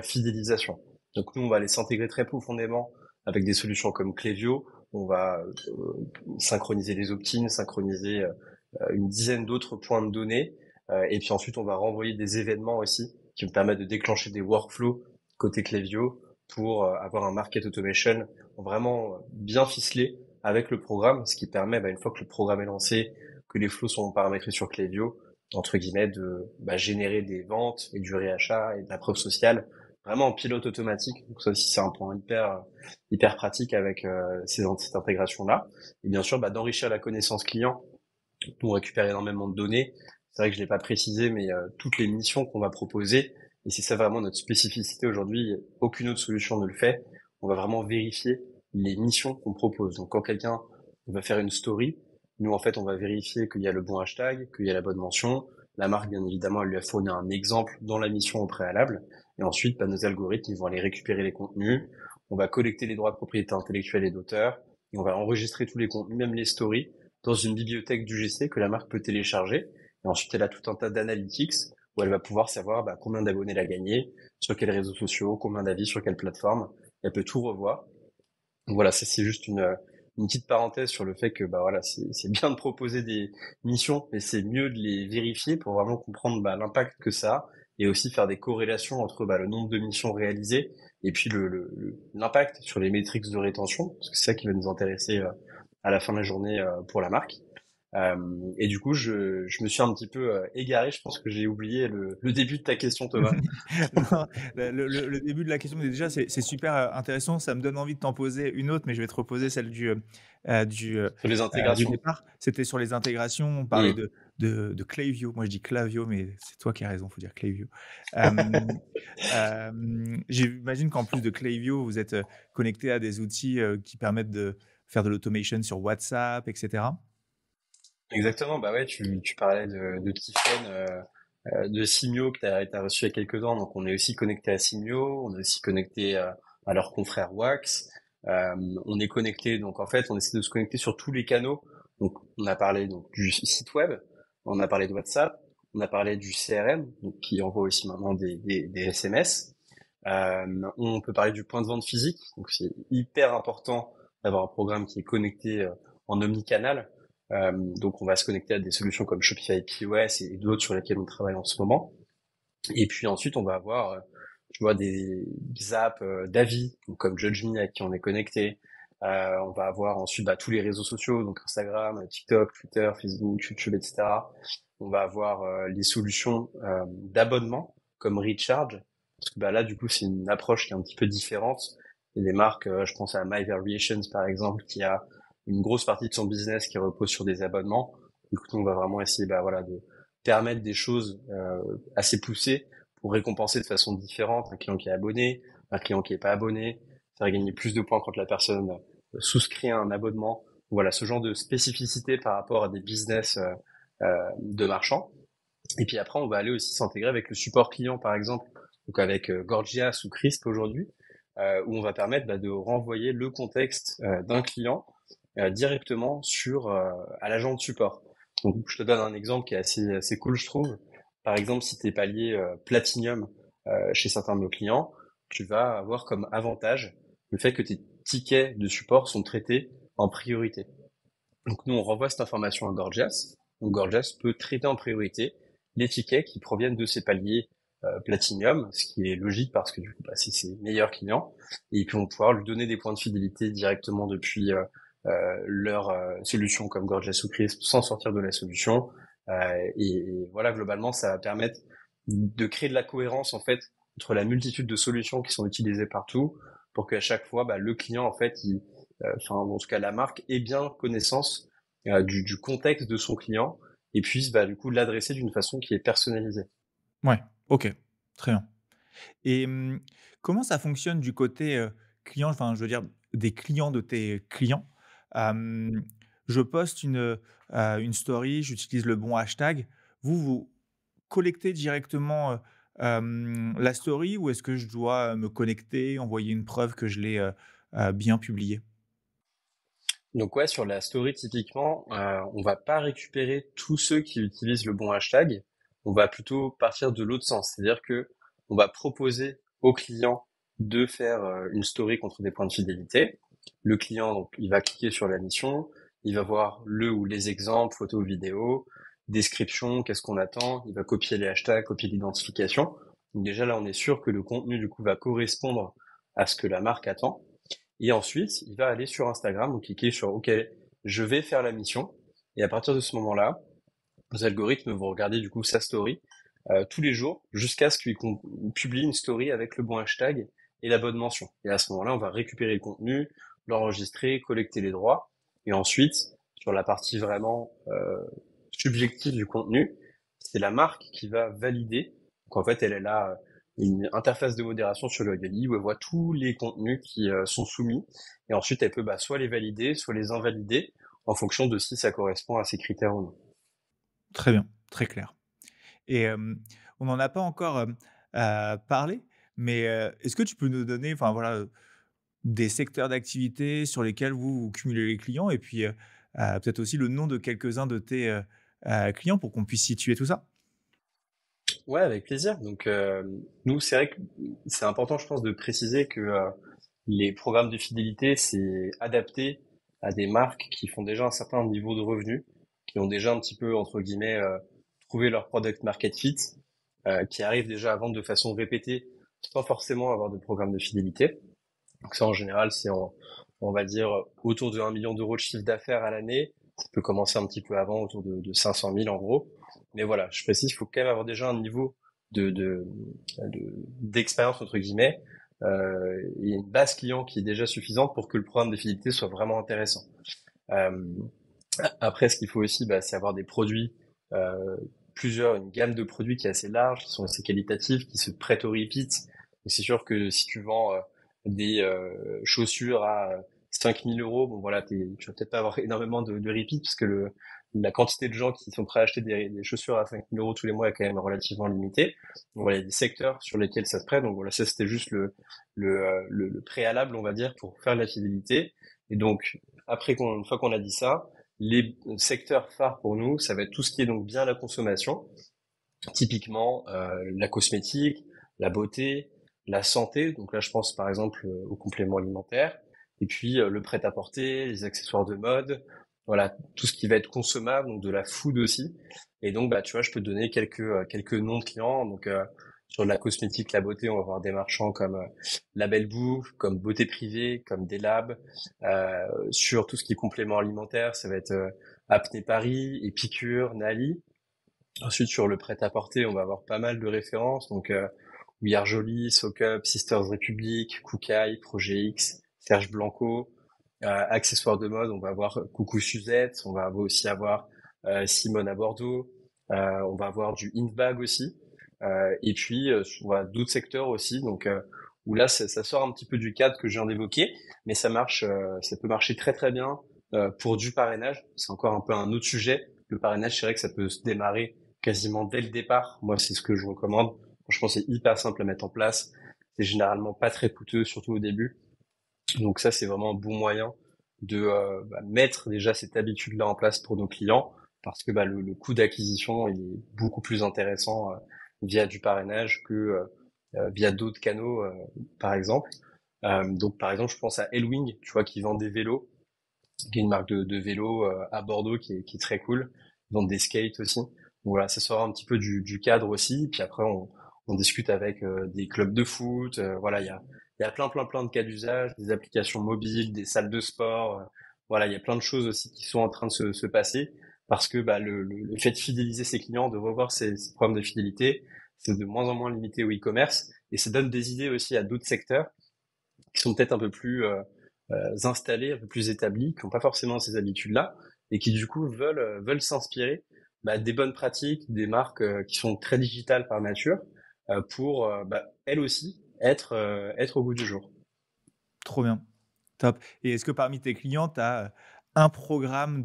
fidélisation. Donc, nous, on va aller s'intégrer très profondément avec des solutions comme Klaviyo. On va synchroniser les opt-ins, synchroniser une dizaine d'autres points de données. Et puis ensuite, on va renvoyer des événements aussi qui me permettent de déclencher des workflows côté Klaviyo pour avoir un market automation vraiment bien ficelé avec le programme, ce qui permet, une fois que le programme est lancé, que les flows sont paramétrés sur Klaviyo, entre guillemets, de générer des ventes et du réachat et de la preuve sociale, vraiment en pilote automatique. Donc ça aussi, c'est un point hyper pratique avec cette intégration-là. Et bien sûr, d'enrichir la connaissance client. Nous, on récupère énormément de données. C'est vrai que je l'ai pas précisé, mais toutes les missions qu'on va proposer, et c'est ça vraiment notre spécificité aujourd'hui, aucune autre solution ne le fait. On va vraiment vérifier les missions qu'on propose. Donc quand quelqu'un va faire une story, nous en fait on va vérifier qu'il y a le bon hashtag, qu'il y a la bonne mention. La marque, bien évidemment, elle lui a fourni un exemple dans la mission au préalable. Et ensuite, nos algorithmes, ils vont aller récupérer les contenus. On va collecter les droits de propriété intellectuelle et d'auteur. Et on va enregistrer tous les contenus, même les stories, dans une bibliothèque d'UGC que la marque peut télécharger. Et ensuite, elle a tout un tas d'analytics où elle va pouvoir savoir combien d'abonnés elle a gagné, sur quels réseaux sociaux, combien d'avis sur quelle plateforme. Elle peut tout revoir. Donc voilà, ça c'est juste une petite parenthèse sur le fait que c'est bien de proposer des missions, mais c'est mieux de les vérifier pour vraiment comprendre l'impact que ça a et aussi faire des corrélations entre le nombre de missions réalisées et puis l'impact sur les métriques de rétention, parce que c'est ça qui va nous intéresser à la fin de la journée pour la marque. Et du coup, je me suis un petit peu égaré. Je pense que j'ai oublié le début de ta question, Thomas. Le début de la question, mais déjà, c'est super intéressant. Ça me donne envie de t'en poser une autre, mais je vais te reposer celle Sur les du intégrations. départ. C'était sur les intégrations. On parlait de Klaviyo. Moi, je dis Klaviyo, mais c'est toi qui as raison. Il faut dire Klaviyo. J'imagine qu'en plus de Klaviyo, vous êtes connecté à des outils qui permettent de faire de l'automation sur WhatsApp, etc. Exactement, ouais, tu parlais de Tiffen, de Simio que t'as reçu il y a quelques temps, donc on est aussi connecté à Simio, on est aussi connecté à leurs confrères Wax, on est connecté, donc en fait on essaie de se connecter sur tous les canaux, donc on a parlé donc du site web, on a parlé de WhatsApp, on a parlé du CRM, donc, qui envoie aussi maintenant des SMS, on peut parler du point de vente physique, donc c'est hyper important d'avoir un programme qui est connecté en omnicanal. Donc on va se connecter à des solutions comme Shopify POS et d'autres sur lesquelles on travaille en ce moment. Et puis ensuite on va avoir des apps d'avis comme JudgeMe à qui on est connecté. On va avoir ensuite tous les réseaux sociaux, donc Instagram, TikTok, Twitter, Facebook, YouTube, etc. On va avoir les solutions d'abonnement comme Recharge, parce que là du coup c'est une approche qui est un petit peu différente. Il y a des marques, je pense à My Variations par exemple, qui a une grosse partie de son business qui repose sur des abonnements. Du coup, on va vraiment essayer, voilà, de permettre des choses assez poussées pour récompenser de façon différente un client qui est abonné, un client qui est pas abonné, faire gagner plus de points quand la personne souscrit à un abonnement. Voilà, ce genre de spécificité par rapport à des business de marchands. Et puis après, on va aller aussi s'intégrer avec le support client, par exemple, donc avec Gorgias ou Crisp aujourd'hui, où on va permettre de renvoyer le contexte d'un client directement à l'agent de support. Donc, je te donne un exemple qui est assez cool, je trouve. Par exemple, si tu es palier Platinum chez certains de nos clients, tu vas avoir comme avantage le fait que tes tickets de support sont traités en priorité. Donc, nous, on renvoie cette information à Gorgias. Donc, Gorgias peut traiter en priorité les tickets qui proviennent de ces paliers Platinum, ce qui est logique parce que du coup, c'est ses meilleurs clients. Et ils vont pouvoir lui donner des points de fidélité directement depuis leur solution comme Gorgias ou Crisp sans sortir de la solution. Et voilà, globalement, ça va permettre de créer de la cohérence en fait entre la multitude de solutions qui sont utilisées partout pour qu'à chaque fois, le client en fait, en tout cas la marque ait bien connaissance du contexte de son client et puisse du coup l'adresser d'une façon qui est personnalisée. Ouais, OK, très bien. Et comment ça fonctionne du côté, client? Enfin, je veux dire, des clients de tes clients. Hem, je poste une story, j'utilise le bon hashtag. Vous collectez directement, la story ou est-ce que je dois me connecter, envoyer une preuve que je l'ai, bien publiée? Donc ouais, sur la story typiquement, on va pas récupérer tous ceux qui utilisent le bon hashtag. On va plutôt partir de l'autre sens, c'est-à-dire que on va proposer au client de faire une story contre des points de fidélité. Le client, donc, il va cliquer sur la mission, il va voir le ou les exemples, photos, vidéos, description, qu'est-ce qu'on attend, il va copier les hashtags, copier l'identification. Donc déjà là, on est sûr que le contenu du coup va correspondre à ce que la marque attend. Et ensuite, il va aller sur Instagram, donc cliquer sur OK, je vais faire la mission. Et à partir de ce moment-là, les algorithmes vont regarder du coup sa story tous les jours jusqu'à ce qu'il publie une story avec le bon hashtag et la bonne mention. Et à ce moment-là, on va récupérer le contenu, l'enregistrer, collecter les droits. Et ensuite, sur la partie vraiment subjective du contenu, c'est la marque qui va valider. Donc en fait, elle a une interface de modération sur le Gali où elle voit tous les contenus qui sont soumis. Et ensuite, elle peut soit les valider, soit les invalider en fonction de si ça correspond à ses critères ou non. Très bien, très clair. Et on n'en a pas encore, parlé, mais est-ce que tu peux nous donner, enfin voilà, des secteurs d'activité sur lesquels vous cumulez les clients et puis, peut-être aussi le nom de quelques-uns de tes, clients pour qu'on puisse situer tout ça? Ouais, avec plaisir. Donc, nous, c'est vrai que c'est important, je pense, de préciser que les programmes de fidélité, c'est adapté à des marques qui font déjà un certain niveau de revenus, qui ont déjà un petit peu, entre guillemets, trouvé leur product market fit, qui arrivent déjà à vendre de façon répétée, sans forcément avoir de programme de fidélité. Donc ça, en général, on va dire, autour de 1 million d'euros de chiffre d'affaires à l'année. Ça peut commencer un petit peu avant, autour de 500 000 en gros. Mais voilà, je précise, il faut quand même avoir déjà un niveau d'expérience, entre guillemets, et une base client qui est déjà suffisante pour que le programme de fidélité soit vraiment intéressant. Euh, Après, ce qu'il faut aussi, c'est avoir des produits, euh, une gamme de produits qui est assez large, qui sont assez qualitatifs, qui se prêtent au repeat. Donc, c'est sûr que si tu vends des chaussures à 5000 euros, bon voilà, tu vas peut-être pas avoir énormément de repeat parce que la quantité de gens qui sont prêts à acheter des chaussures à 5000 euros tous les mois est quand même relativement limitée. Donc voilà, il y a des secteurs sur lesquels ça se prête. Donc voilà, ça c'était juste le préalable, on va dire, pour faire de la fidélité. Et donc, une fois qu'on a dit ça, les secteurs phares pour nous, ça va être tout ce qui est donc bien la consommation, typiquement la cosmétique, la beauté, la santé. Donc là, je pense par exemple aux compléments alimentaires, et puis le prêt-à-porter, les accessoires de mode, voilà, tout ce qui va être consommable, donc de la food aussi. Et donc, tu vois, je peux te donner quelques noms de clients. Donc sur la cosmétique, la beauté, on va avoir des marchands comme La Belle Bouffe, comme Beauté Privée, comme Delab. Sur tout ce qui est complément alimentaire, ça va être Apnée Paris, Épicure, Nali. Ensuite, sur le prêt-à-porter, on va avoir pas mal de références. Donc, We Are Jolie, Soak Up, Sisters Republic, Koukaï, Projet X, Serge Blanco. Accessoires de mode, on va avoir Coucou Suzette. On va aussi avoir Simone à Bordeaux. On va avoir du Hintbag aussi. Et puis, on va d'autres secteurs aussi. Donc, où là, ça sort un petit peu du cadre que je viens d'évoquer, mais ça marche, ça peut marcher très très bien pour du parrainage. C'est encore un peu un autre sujet. Le parrainage, c'est vrai que ça peut se démarrer quasiment dès le départ. Moi, c'est ce que je recommande. Franchement, c'est hyper simple à mettre en place. C'est généralement pas très coûteux, surtout au début. Donc ça, c'est vraiment un bon moyen de mettre déjà cette habitude-là en place pour nos clients, parce que le coût d'acquisition il est beaucoup plus intéressant via du parrainage que via d'autres canaux, par exemple. Donc par exemple, je pense à Elwing, tu vois, qui vend des vélos, qui est une marque de vélos à Bordeaux qui est très cool. Ils vendent des skates aussi. Donc voilà, ça sort un petit peu du cadre aussi. Puis après, on discute avec des clubs de foot. Voilà, il y a plein de cas d'usage, des applications mobiles, des salles de sport. Voilà, il y a plein de choses aussi qui sont en train de se passer parce que le fait de fidéliser ses clients, de revoir ses programmes de fidélité, c'est de moins en moins limité au e-commerce et ça donne des idées aussi à d'autres secteurs qui sont peut-être un peu plus installés, un peu plus établis, qui n'ont pas forcément ces habitudes-là et qui du coup veulent s'inspirer des bonnes pratiques, des marques qui sont très digitales par nature pour elles aussi être au goût du jour. Trop bien, top. Et est-ce que parmi tes clients, tu as un programme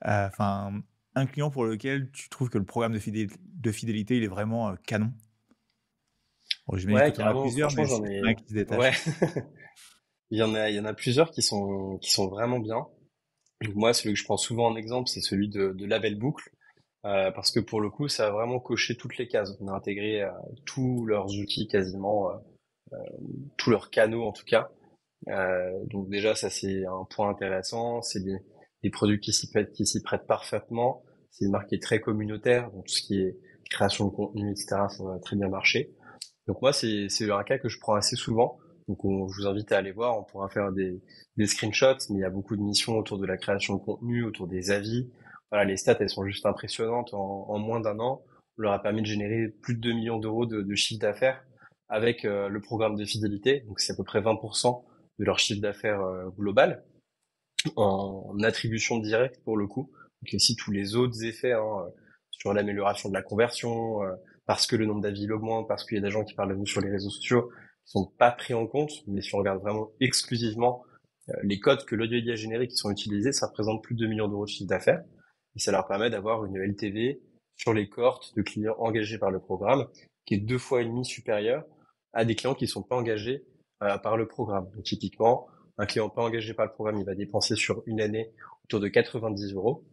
enfin, un client pour lequel tu trouves que le programme de fidélité, il est vraiment canon? Bon, j'imagine que Ouais, tu en as carrément. plusieurs, Franchement, mais j'en s'il y en a un ai. qui se Ouais, détache. il y en a plusieurs qui sont vraiment bien. Donc moi, celui que je prends souvent en exemple, c'est celui de Label Boucle, parce que pour le coup, ça a vraiment coché toutes les cases. On a intégré tous leurs outils quasiment, tous leurs canaux en tout cas. Donc déjà, ça c'est un point intéressant. C'est des produits qui s'y prêtent parfaitement. C'est une marque qui est très communautaire, donc tout ce qui est création de contenu, etc., ça va très bien marcher. Donc moi, c'est un cas que je prends assez souvent. Donc je vous invite à aller voir. On pourra faire des screenshots, mais il y a beaucoup de missions autour de la création de contenu, autour des avis. Voilà, les stats, elles sont juste impressionnantes. En moins d'un an, on leur a permis de générer plus de 2 millions d'euros de chiffre d'affaires avec le programme de fidélité. Donc c'est à peu près 20% de leur chiffre d'affaires global en attribution directe pour le coup. Donc aussi tous les autres effets sur l'amélioration de la conversion, parce que le nombre d'avis augmente, parce qu'il y a des gens qui parlent de nous sur les réseaux sociaux, qui sont pas pris en compte. Mais si on regarde vraiment exclusivement les codes que l'audio a générés qui sont utilisés, ça représente plus de 2 millions d'euros de chiffre d'affaires. Et ça leur permet d'avoir une LTV sur les cohortes de clients engagés par le programme qui est 2,5 fois supérieure à des clients qui ne sont pas engagés par le programme. Donc typiquement, un client pas engagé par le programme, il va dépenser sur une année autour de 90 euros.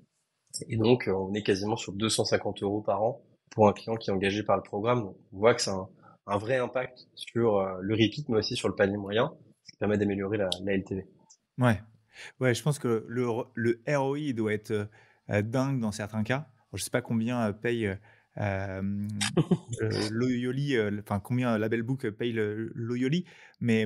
Et donc, on est quasiment sur 250 euros par an pour un client qui est engagé par le programme. Donc, on voit que c'est un vrai impact sur le repeat, mais aussi sur le panier moyen, ce qui permet d'améliorer la LTV. Ouais. Ouais, je pense que le ROI il doit être dingue dans certains cas. Alors, je sais pas combien paye Loyoli, enfin combien Label Book paye Loyoli, mais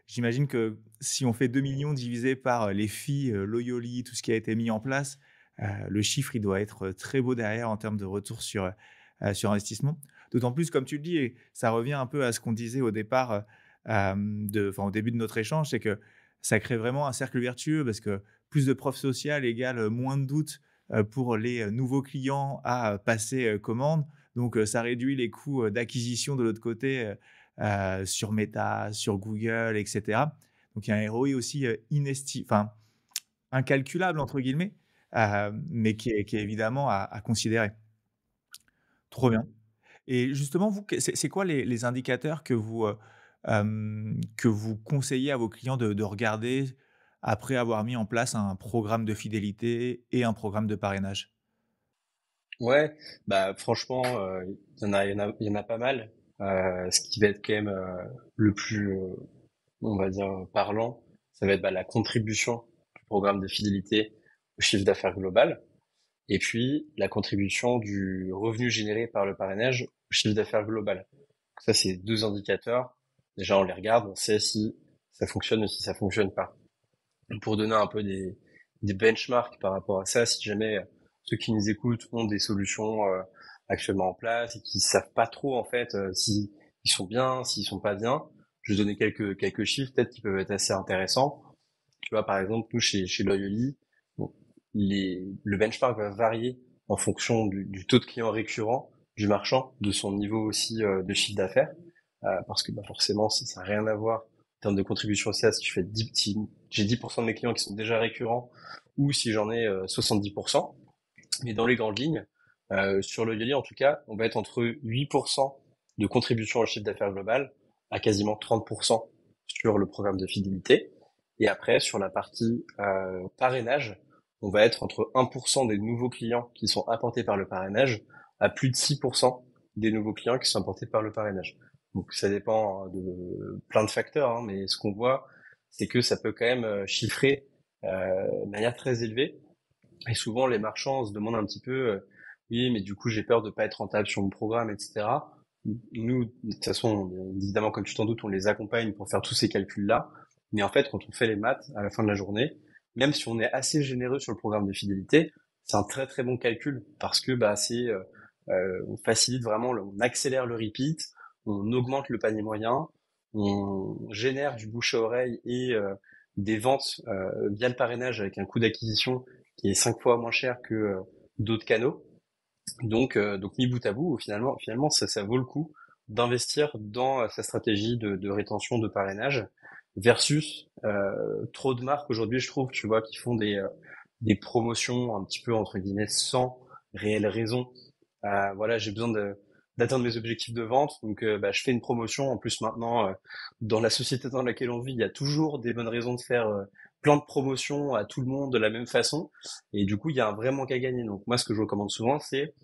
j'imagine que si on fait 2 millions divisé par les fees, Loyoli, tout ce qui a été mis en place, le chiffre il doit être très beau derrière en termes de retour sur investissement. D'autant plus, comme tu le dis, et ça revient un peu à ce qu'on disait au départ, au début de notre échange, c'est que ça crée vraiment un cercle vertueux parce que plus de preuves sociales égale moins de doutes pour les nouveaux clients à passer commande. Donc, ça réduit les coûts d'acquisition de l'autre côté sur Meta, sur Google, etc. Donc, il y a un ROI aussi enfin, incalculable, entre guillemets, mais qui est évidemment à considérer. Trop bien. Et justement, vous, c'est quoi les indicateurs que vous conseillez à vos clients de regarder après avoir mis en place un programme de fidélité et un programme de parrainage? Ouais, franchement, il y en a pas mal. Ce qui va être quand même le plus, on va dire, parlant, ça va être la contribution du programme de fidélité au chiffre d'affaires global, et puis la contribution du revenu généré par le parrainage au chiffre d'affaires global. Ça, c'est deux indicateurs. Déjà, on les regarde, on sait si ça fonctionne ou si ça fonctionne pas. Pour donner un peu des benchmarks par rapport à ça, si jamais ceux qui nous écoutent ont des solutions actuellement en place et qui savent pas trop en fait si ils sont bien, s'ils sont pas bien, je vais donner quelques chiffres peut-être qui peuvent être assez intéressants. Tu vois, par exemple, nous chez Loyoli, bon, le benchmark va varier en fonction du taux de clients récurrents du marchand, de son niveau aussi de chiffre d'affaires, parce que bah, forcément, ça n'a rien à voir en termes de contribution au CA si si j'ai 10% de mes clients qui sont déjà récurrents ou si j'en ai 70%. Mais dans les grandes lignes, sur le Yoli en tout cas, on va être entre 8% de contribution au chiffre d'affaires global à quasiment 30% sur le programme de fidélité. Et après, sur la partie parrainage, on va être entre 1% des nouveaux clients qui sont apportés par le parrainage à plus de 6% des nouveaux clients qui sont apportés par le parrainage. Donc ça dépend de plein de facteurs, hein, mais ce qu'on voit, c'est que ça peut quand même chiffrer de manière très élevée. Et souvent, les marchands se demandent un petit peu, oui, mais du coup, j'ai peur de pas être rentable sur mon programme, etc. Nous, de toute façon, évidemment, comme tu t'en doutes, on les accompagne pour faire tous ces calculs-là. Mais en fait, quand on fait les maths à la fin de la journée, même si on est assez généreux sur le programme de fidélité, c'est un très très bon calcul parce que bah on facilite vraiment, on accélère le repeat, on augmente le panier moyen, on génère du bouche à oreille et des ventes via le parrainage avec un coût d'acquisition qui est 5 fois moins cher que d'autres canaux. Donc mis bout à bout, finalement ça vaut le coup d'investir dans sa stratégie de rétention de parrainage versus trop de marques aujourd'hui, je trouve, tu vois, qui font des promotions un petit peu entre guillemets sans réelle raison. Voilà, j'ai besoin d'atteindre mes objectifs de vente, donc bah, je fais une promotion. En plus maintenant, dans la société dans laquelle on vit, il y a toujours des bonnes raisons de faire plein de promotions à tout le monde de la même façon, et du coup il y a un vrai manque à gagner. Donc moi ce que je recommande souvent, c'est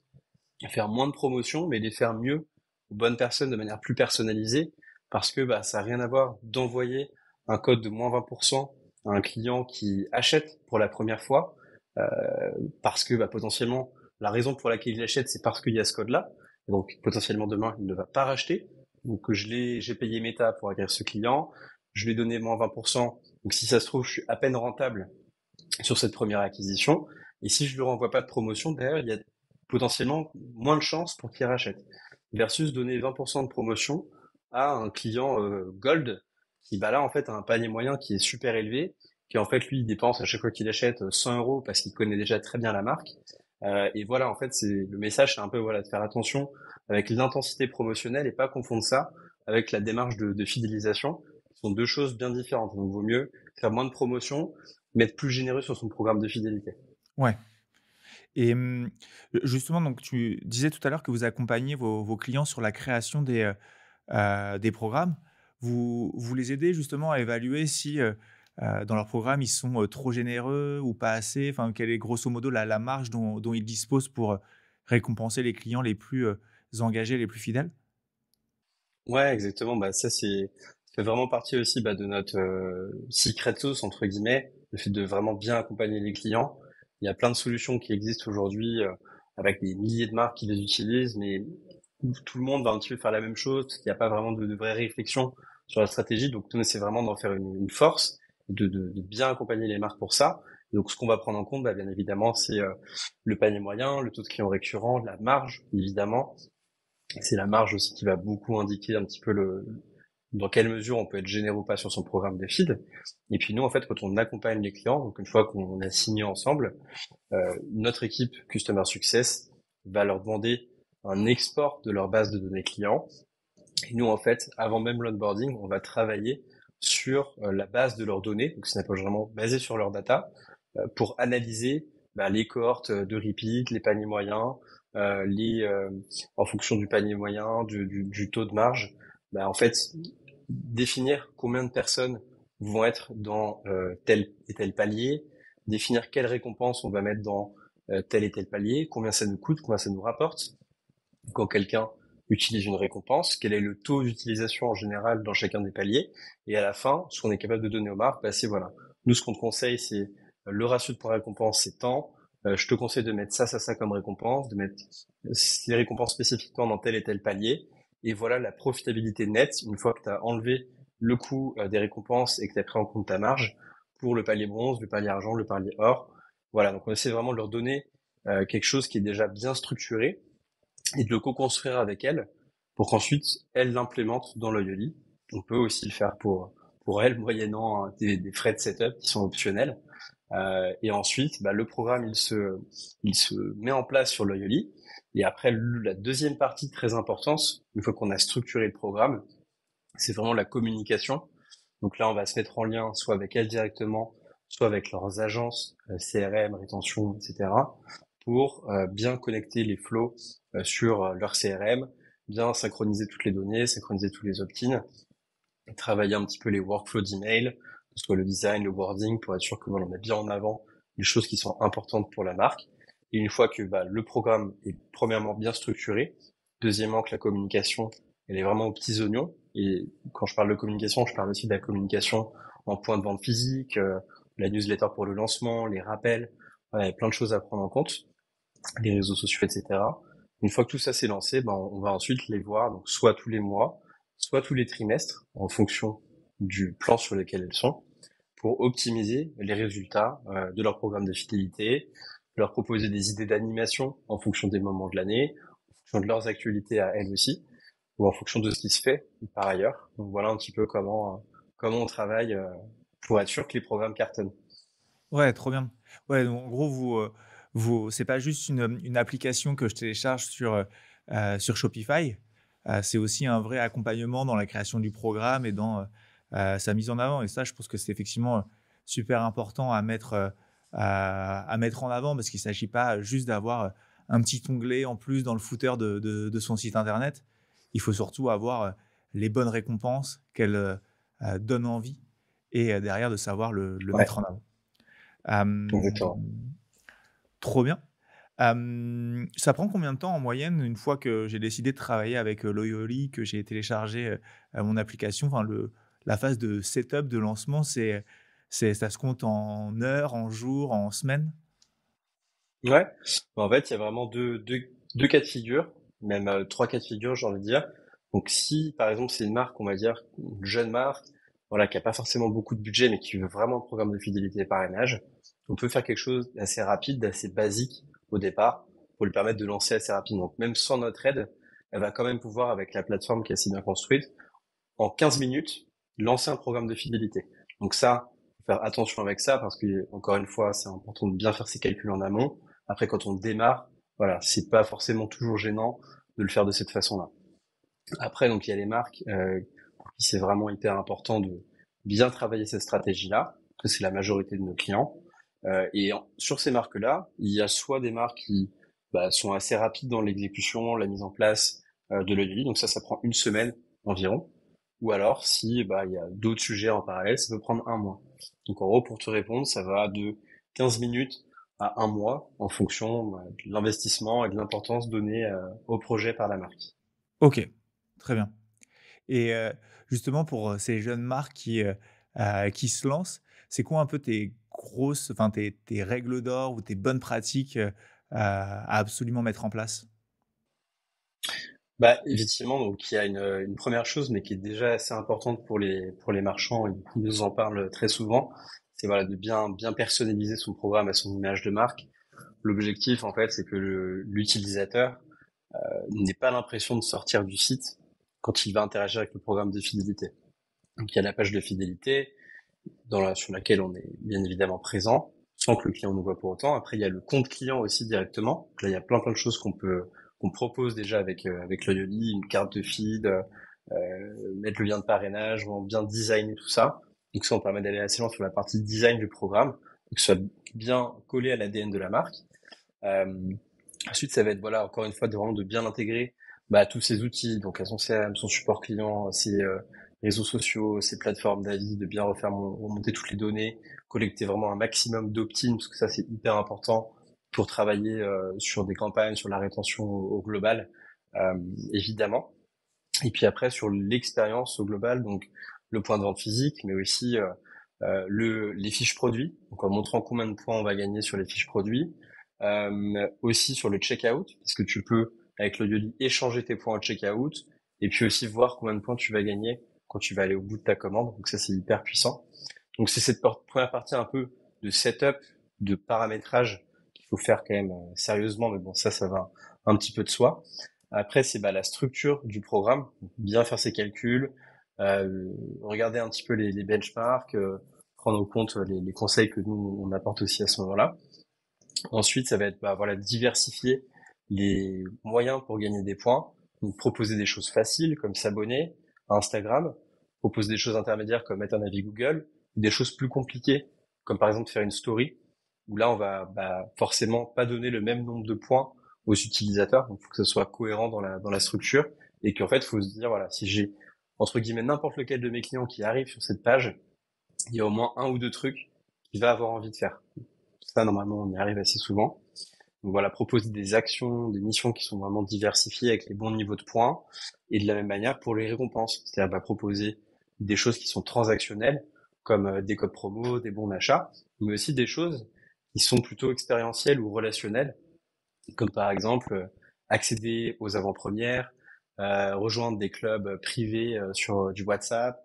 faire moins de promotions, mais les faire mieux aux bonnes personnes de manière plus personnalisée, parce que bah, ça n'a rien à voir d'envoyer un code de moins 20% à un client qui achète pour la première fois, euh, parce que bah, potentiellement, la raison pour laquelle il achète, c'est parce qu'il y a ce code-là. Et donc potentiellement demain, il ne va pas racheter. Donc j'ai payé Meta pour acquérir ce client, je lui ai donné moins 20%. Donc si ça se trouve, je suis à peine rentable sur cette première acquisition. Et si je lui renvoie pas de promotion, derrière, il y a potentiellement moins de chances pour qu'il rachète. Versus donner 20% de promotion à un client Gold qui, bah là, en fait, a un panier moyen qui est super élevé, qui en fait, lui, il dépense à chaque fois qu'il achète 100 euros parce qu'il connaît déjà très bien la marque. Et voilà, en fait, le message, c'est un peu voilà de faire attention avec l'intensité promotionnelle et pas confondre ça avec la démarche de fidélisation. Ce sont deux choses bien différentes. Donc, il vaut mieux faire moins de promotion, mais être plus généreux sur son programme de fidélité. Ouais. Et justement, donc tu disais tout à l'heure que vous accompagnez vos clients sur la création des programmes. Vous les aidez justement à évaluer si, dans leur programme, ils sont, trop généreux ou pas assez? Enfin, quelle est grosso modo la marge dont ils disposent pour, récompenser les clients les plus, engagés, les plus fidèles? Ouais, exactement. Bah ça fait vraiment partie aussi bah, de notre secret sauce entre guillemets, le fait de vraiment bien accompagner les clients. Il y a plein de solutions qui existent aujourd'hui avec des milliers de marques qui les utilisent, mais où tout le monde va un petit peu faire la même chose, parce qu'il n'y a pas vraiment de vraie réflexion sur la stratégie. Donc nous, on essaie vraiment d'en faire une force, de bien accompagner les marques pour ça. Et donc ce qu'on va prendre en compte, bah, bien évidemment, c'est le panier moyen, le taux de clients récurrent, la marge, évidemment. C'est la marge aussi qui va beaucoup indiquer un petit peu dans quelle mesure on peut être généreux ou pas sur son programme de feed. Et puis nous, en fait, quand on accompagne les clients, donc une fois qu'on a signé ensemble, notre équipe Customer Success va leur demander un export de leur base de données clients. Et nous, en fait, avant même l'onboarding, on va travailler sur la base de leurs données, donc c'est vraiment basé sur leur data, pour analyser bah, les cohortes de repeat, les paniers moyens, en fonction du panier moyen, du taux de marge, bah, en fait, définir combien de personnes vont être dans tel et tel palier, définir quelles récompenses on va mettre dans tel et tel palier, combien ça nous coûte, combien ça nous rapporte quand quelqu'un utilise une récompense, quel est le taux d'utilisation en général dans chacun des paliers, et à la fin, ce qu'on est capable de donner aux marques, bah, c'est voilà. Nous, ce qu'on te conseille, c'est le ratio de points récompense, c'est tant. Je te conseille de mettre ça comme récompense, de mettre ces récompenses spécifiquement dans tel et tel palier. Et voilà la profitabilité nette, une fois que tu as enlevé le coût des récompenses et que tu as pris en compte ta marge pour le palier bronze, le palier argent, le palier or. Voilà, donc on essaie vraiment de leur donner quelque chose qui est déjà bien structuré et de le co-construire avec elle pour qu'ensuite elle l'implémente dans le Yoli. On peut aussi le faire pour elle moyennant des frais de setup qui sont optionnels. Et ensuite, le programme, il se met en place sur Loyoli. Et après, la deuxième partie très importante, une fois qu'on a structuré le programme, c'est vraiment la communication. Donc là, on va se mettre en lien soit avec elles directement, soit avec leurs agences, CRM, rétention, etc., pour bien connecter les flows sur leur CRM, bien synchroniser toutes les données, synchroniser tous les opt-in, travailler un petit peu les workflows d'email, que ce soit le design, le wording, pour être sûr que voilà, on met bien en avant les choses qui sont importantes pour la marque. Et une fois que le programme est premièrement bien structuré, deuxièmement que la communication elle est vraiment aux petits oignons. Et quand je parle de communication, je parle aussi de la communication en point de vente physique, la newsletter pour le lancement, les rappels. Voilà, il y a plein de choses à prendre en compte, les réseaux sociaux, etc. Une fois que tout ça s'est lancé, on va ensuite les voir, donc soit tous les mois, soit tous les trimestres, en fonction du plan sur lequel elles sont, pour optimiser les résultats de leur programme de fidélité, leur proposer des idées d'animation en fonction des moments de l'année, en fonction de leurs actualités à elles aussi, ou en fonction de ce qui se fait par ailleurs. Donc voilà un petit peu comment on travaille pour être sûr que les programmes cartonnent. Ouais, trop bien. Ouais, donc en gros, c'est pas juste une application que je télécharge sur Shopify. C'est aussi un vrai accompagnement dans la création du programme et dans sa mise en avant. Et ça, je pense que c'est effectivement super important à mettre en avant parce qu'il s'agit pas juste d'avoir un petit onglet en plus dans le footer de son site internet. Il faut surtout avoir les bonnes récompenses qu'elle donnent envie et derrière de savoir le Ouais, mettre en avant. Hem, exactement. Trop bien. Ça prend combien de temps en moyenne une fois que j'ai décidé de travailler avec, Loyoli, que j'ai téléchargé, mon application? Enfin la phase de setup, de lancement, ça se compte en heures, en jours, en semaines? Ouais. En fait, il y a vraiment deux cas de figure, même trois cas de figure, j'ai envie de dire. Donc, si, par exemple, c'est une marque, on va dire, une jeune marque, voilà, qui a pas forcément beaucoup de budget, mais qui veut vraiment un programme de fidélité et parrainage, on peut faire quelque chose d'assez rapide, d'assez basique au départ, pour lui permettre de lancer assez rapidement. Donc, même sans notre aide, elle va quand même pouvoir, avec la plateforme qui est assez bien construite, en 15 minutes, lancer un programme de fidélité. Donc ça, faut faire attention avec ça parce que, encore une fois, c'est important de bien faire ses calculs en amont. Après, quand on démarre, voilà, c'est pas forcément toujours gênant de le faire de cette façon-là. Après, donc, il y a les marques, pour qui c'est vraiment hyper important de bien travailler cette stratégie-là, parce que c'est la majorité de nos clients. Sur ces marques-là, il y a soit des marques qui sont assez rapides dans l'exécution, la mise en place de l'EDI, donc ça prend une semaine environ. Ou alors, si il y a d'autres sujets en parallèle, ça peut prendre un mois. Donc en gros, pour te répondre, ça va de 15 minutes à un mois en fonction de l'investissement et de l'importance donnée au projet par la marque. OK, très bien. Et justement pour, ces jeunes marques qui se lancent, c'est quoi un peu tes règles d'or ou tes bonnes pratiques, à absolument mettre en place? Effectivement, donc il y a une première chose, mais qui est déjà assez importante pour les marchands, et ils nous en parlent très souvent, c'est voilà de bien personnaliser son programme à son image de marque. L'objectif, en fait, c'est que l'utilisateur n'ait pas l'impression de sortir du site quand il va interagir avec le programme de fidélité. Donc il y a la page de fidélité sur laquelle on est bien évidemment présent, sans que le client nous voit pour autant. Après, il y a le compte client aussi directement. Donc là, il y a plein de choses qu'on propose déjà avec Loyoli, une carte de feed, mettre le lien de parrainage, vraiment bien designer tout ça. Donc ça, on permet d'aller assez loin sur la partie design du programme, que ce soit bien collé à l'ADN de la marque. Euh, Ensuite, ça va être, voilà, encore une fois, vraiment de bien intégrer tous ces outils, donc à son CRM, son support client, ses réseaux sociaux, ses plateformes d'avis, de bien remonter toutes les données, collecter vraiment un maximum d'opt-in, parce que ça, c'est hyper important pour travailler sur des campagnes, sur la rétention au global, euh, évidemment. Et puis après, sur l'expérience au global, donc le point de vente physique, mais aussi les fiches produits, donc en montrant combien de points on va gagner sur les fiches produits, aussi sur le checkout, parce que tu peux, avec le Yoli, échanger tes points au checkout, et puis aussi voir combien de points tu vas gagner quand tu vas aller au bout de ta commande. Donc ça, c'est hyper puissant. Donc c'est cette première partie un peu de setup, de paramétrage qu'il faut faire quand même sérieusement, mais bon, ça va un petit peu de soi. Après, c'est la structure du programme, bien faire ses calculs, regarder un petit peu les benchmarks, prendre en compte les conseils que nous on apporte aussi à ce moment-là. Ensuite, ça va être voilà, diversifier les moyens pour gagner des points. Donc proposer des choses faciles comme s'abonner à Instagram, proposer des choses intermédiaires comme mettre un avis Google, des choses plus compliquées comme par exemple faire une story où là on va forcément pas donner le même nombre de points aux utilisateurs, donc il faut que ce soit cohérent dans la structure et qu'en fait il faut se dire voilà, si j'ai entre guillemets n'importe lequel de mes clients qui arrive sur cette page, il y a au moins un ou deux trucs qu'il va avoir envie de faire. Ça, normalement, on y arrive assez souvent. Donc voilà, proposer des actions, des missions qui sont vraiment diversifiées avec les bons niveaux de points. Et de la même manière pour les récompenses. C'est-à-dire proposer des choses qui sont transactionnelles, comme des codes promo, des bons d'achat, mais aussi des choses qui sont plutôt expérientielles ou relationnelles, comme par exemple accéder aux avant-premières, rejoindre des clubs privés sur du WhatsApp,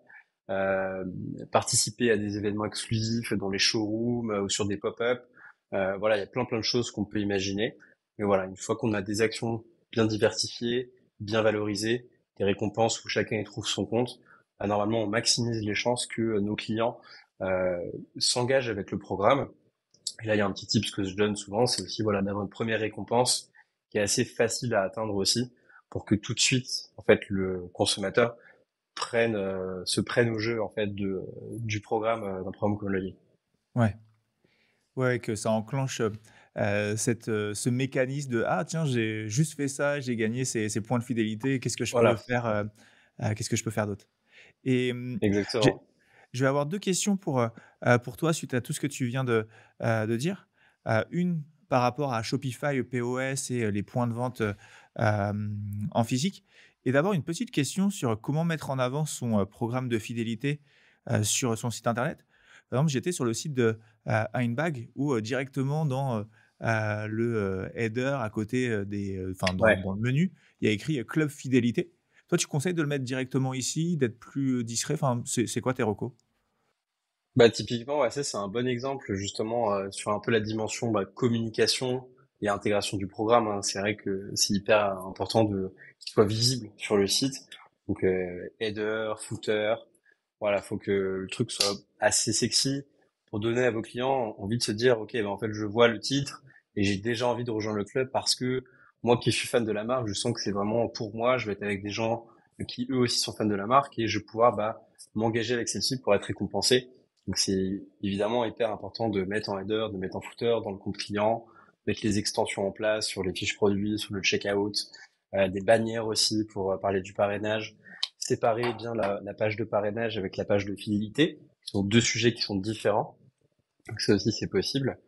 participer à des événements exclusifs dans les showrooms ou sur des pop-up. Voilà, il y a plein de choses qu'on peut imaginer. Mais voilà, une fois qu'on a des actions bien diversifiées, bien valorisées, des récompenses où chacun y trouve son compte, normalement on maximise les chances que nos clients euh, s'engagent avec le programme. Et là, il y a un petit tip que je donne souvent, c'est aussi voilà d'avoir une première récompense qui est assez facile à atteindre aussi, pour que tout de suite, en fait, le consommateur se prenne au jeu en fait du programme d'un programme comme le Levier. Ouais. Ouais, que ça enclenche, ce mécanisme de: «Ah tiens, j'ai juste fait ça, j'ai gagné ces points de fidélité, qu'est-ce que je peux Voilà, faire, qu'est-ce que je peux faire d'autre?» et j'ai exactement. je vais avoir 2 questions pour toi suite à tout ce que tu viens de dire. Une par rapport à Shopify, POS et les points de vente, en physique et d'abord une petite question sur comment mettre en avant son, programme de fidélité, sur son site internet. Par exemple, j'étais sur le site de, Einbag où, directement dans, le, header à côté, enfin Ouais. dans le menu, il y a écrit, club fidélité. Toi, tu conseilles de le mettre directement ici, d'être plus, discret? Enfin, c'est quoi tes recos? Typiquement, ouais, ça c'est un bon exemple justement sur un peu la dimension communication et intégration du programme, hein. C'est vrai que c'est hyper important de qu'il soit visible sur le site. Donc header, footer, voilà, faut que le truc soit assez sexy pour donner à vos clients envie de se dire ok, en fait je vois le titre et j'ai déjà envie de rejoindre le club parce que moi qui suis fan de la marque, je sens que c'est vraiment pour moi. Je vais être avec des gens qui eux aussi sont fans de la marque et je vais pouvoir m'engager avec celle-ci pour être récompensé. Donc c'est évidemment hyper important de mettre en header, de mettre en footer dans le compte client, mettre les extensions en place sur les fiches produits, sur le checkout, des bannières aussi pour parler du parrainage, séparer bien la page de parrainage avec la page de fidélité, qui sont deux sujets qui sont différents. Donc ça aussi c'est possible.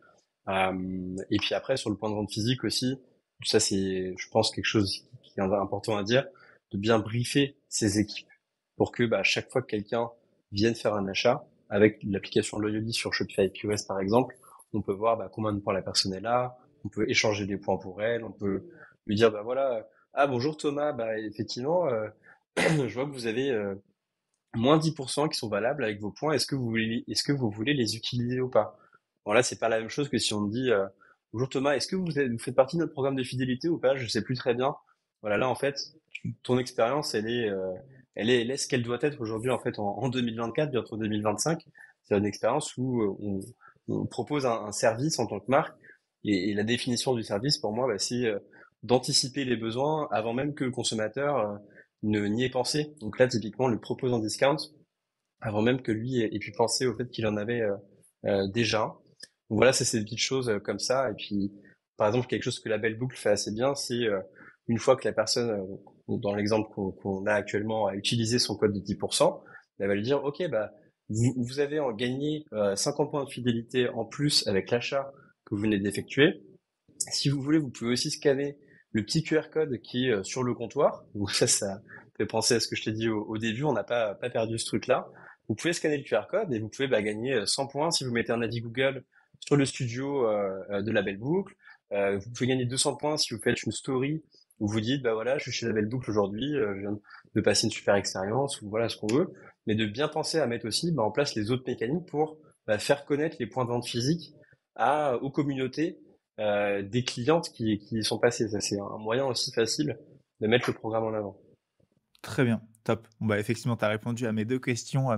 Et puis après sur le point de vente physique aussi, ça c'est je pense quelque chose qui est important à dire, de bien briefer ses équipes pour que chaque fois que quelqu'un vienne faire un achat, avec l'application Loyally sur Shopify POS par exemple, on peut voir combien de points la personne est là, on peut échanger des points pour elle, on peut lui dire voilà, ah bonjour Thomas, effectivement, je vois que vous avez moins 10% qui sont valables avec vos points, est-ce que vous voulez les utiliser ou pas? Bon là c'est pas la même chose que si on te dit bonjour Thomas, est-ce que vous faites partie de notre programme de fidélité ou pas? Je sais plus très bien. Voilà, là en fait, ton expérience elle est ce qu'elle doit être aujourd'hui en fait en 2024, bientôt 2025. C'est une expérience où on propose un service en tant que marque et la définition du service pour moi c'est d'anticiper les besoins avant même que le consommateur n'y ait pensé. Donc là typiquement on lui propose un discount avant même que lui ait pu penser au fait qu'il en avait déjà. Donc voilà, ça c'est des petites choses comme ça. Et puis, par exemple, quelque chose que la Belle Boucle fait assez bien, c'est une fois que la personne, dans l'exemple qu'on a actuellement, a utilisé son code de 10%, elle va lui dire, ok, vous avez gagné 50 points de fidélité en plus avec l'achat que vous venez d'effectuer. Si vous voulez, vous pouvez aussi scanner le petit QR code qui est sur le comptoir. Donc ça fait penser à ce que je t'ai dit au début. On n'a pas perdu ce truc-là. Vous pouvez scanner le QR code et vous pouvez gagner 100 points si vous mettez un avis Google sur le studio de la Belle Boucle. Vous pouvez gagner 200 points si vous faites une story où vous dites voilà, je suis chez la Belle Boucle aujourd'hui, je viens de passer une super expérience ou voilà ce qu'on veut. Mais de bien penser à mettre aussi en place les autres mécaniques pour faire connaître les points de vente physiques aux communautés des clientes qui y sont passées. Ça, c'est un moyen aussi facile de mettre le programme en avant. Très bien, top. Bon, bah, effectivement, tu as répondu à mes 2 questions,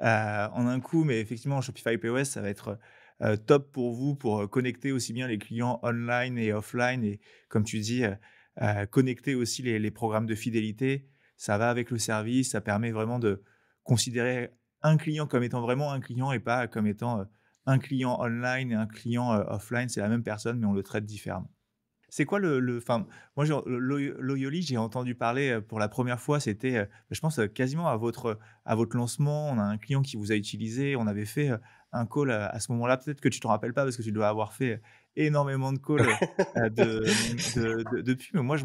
en un coup, mais effectivement, Shopify POS, ça va être, top pour vous pour, connecter aussi bien les clients online et offline et comme tu dis, connecter aussi les programmes de fidélité. Ça va avec le service, ça permet vraiment de considérer un client comme étant vraiment un client et pas comme étant, un client online et un client, offline. C'est la même personne, mais on le traite différemment. C'est quoi enfin, moi, genre, Loyoli, j'ai entendu parler, pour la première fois, c'était, je pense, quasiment à votre lancement. On a un client qui vous a utilisé. On avait fait, un call, à ce moment-là. Peut-être que tu te rappelles pas parce que tu dois avoir fait, énormément de calls, depuis, mais moi, je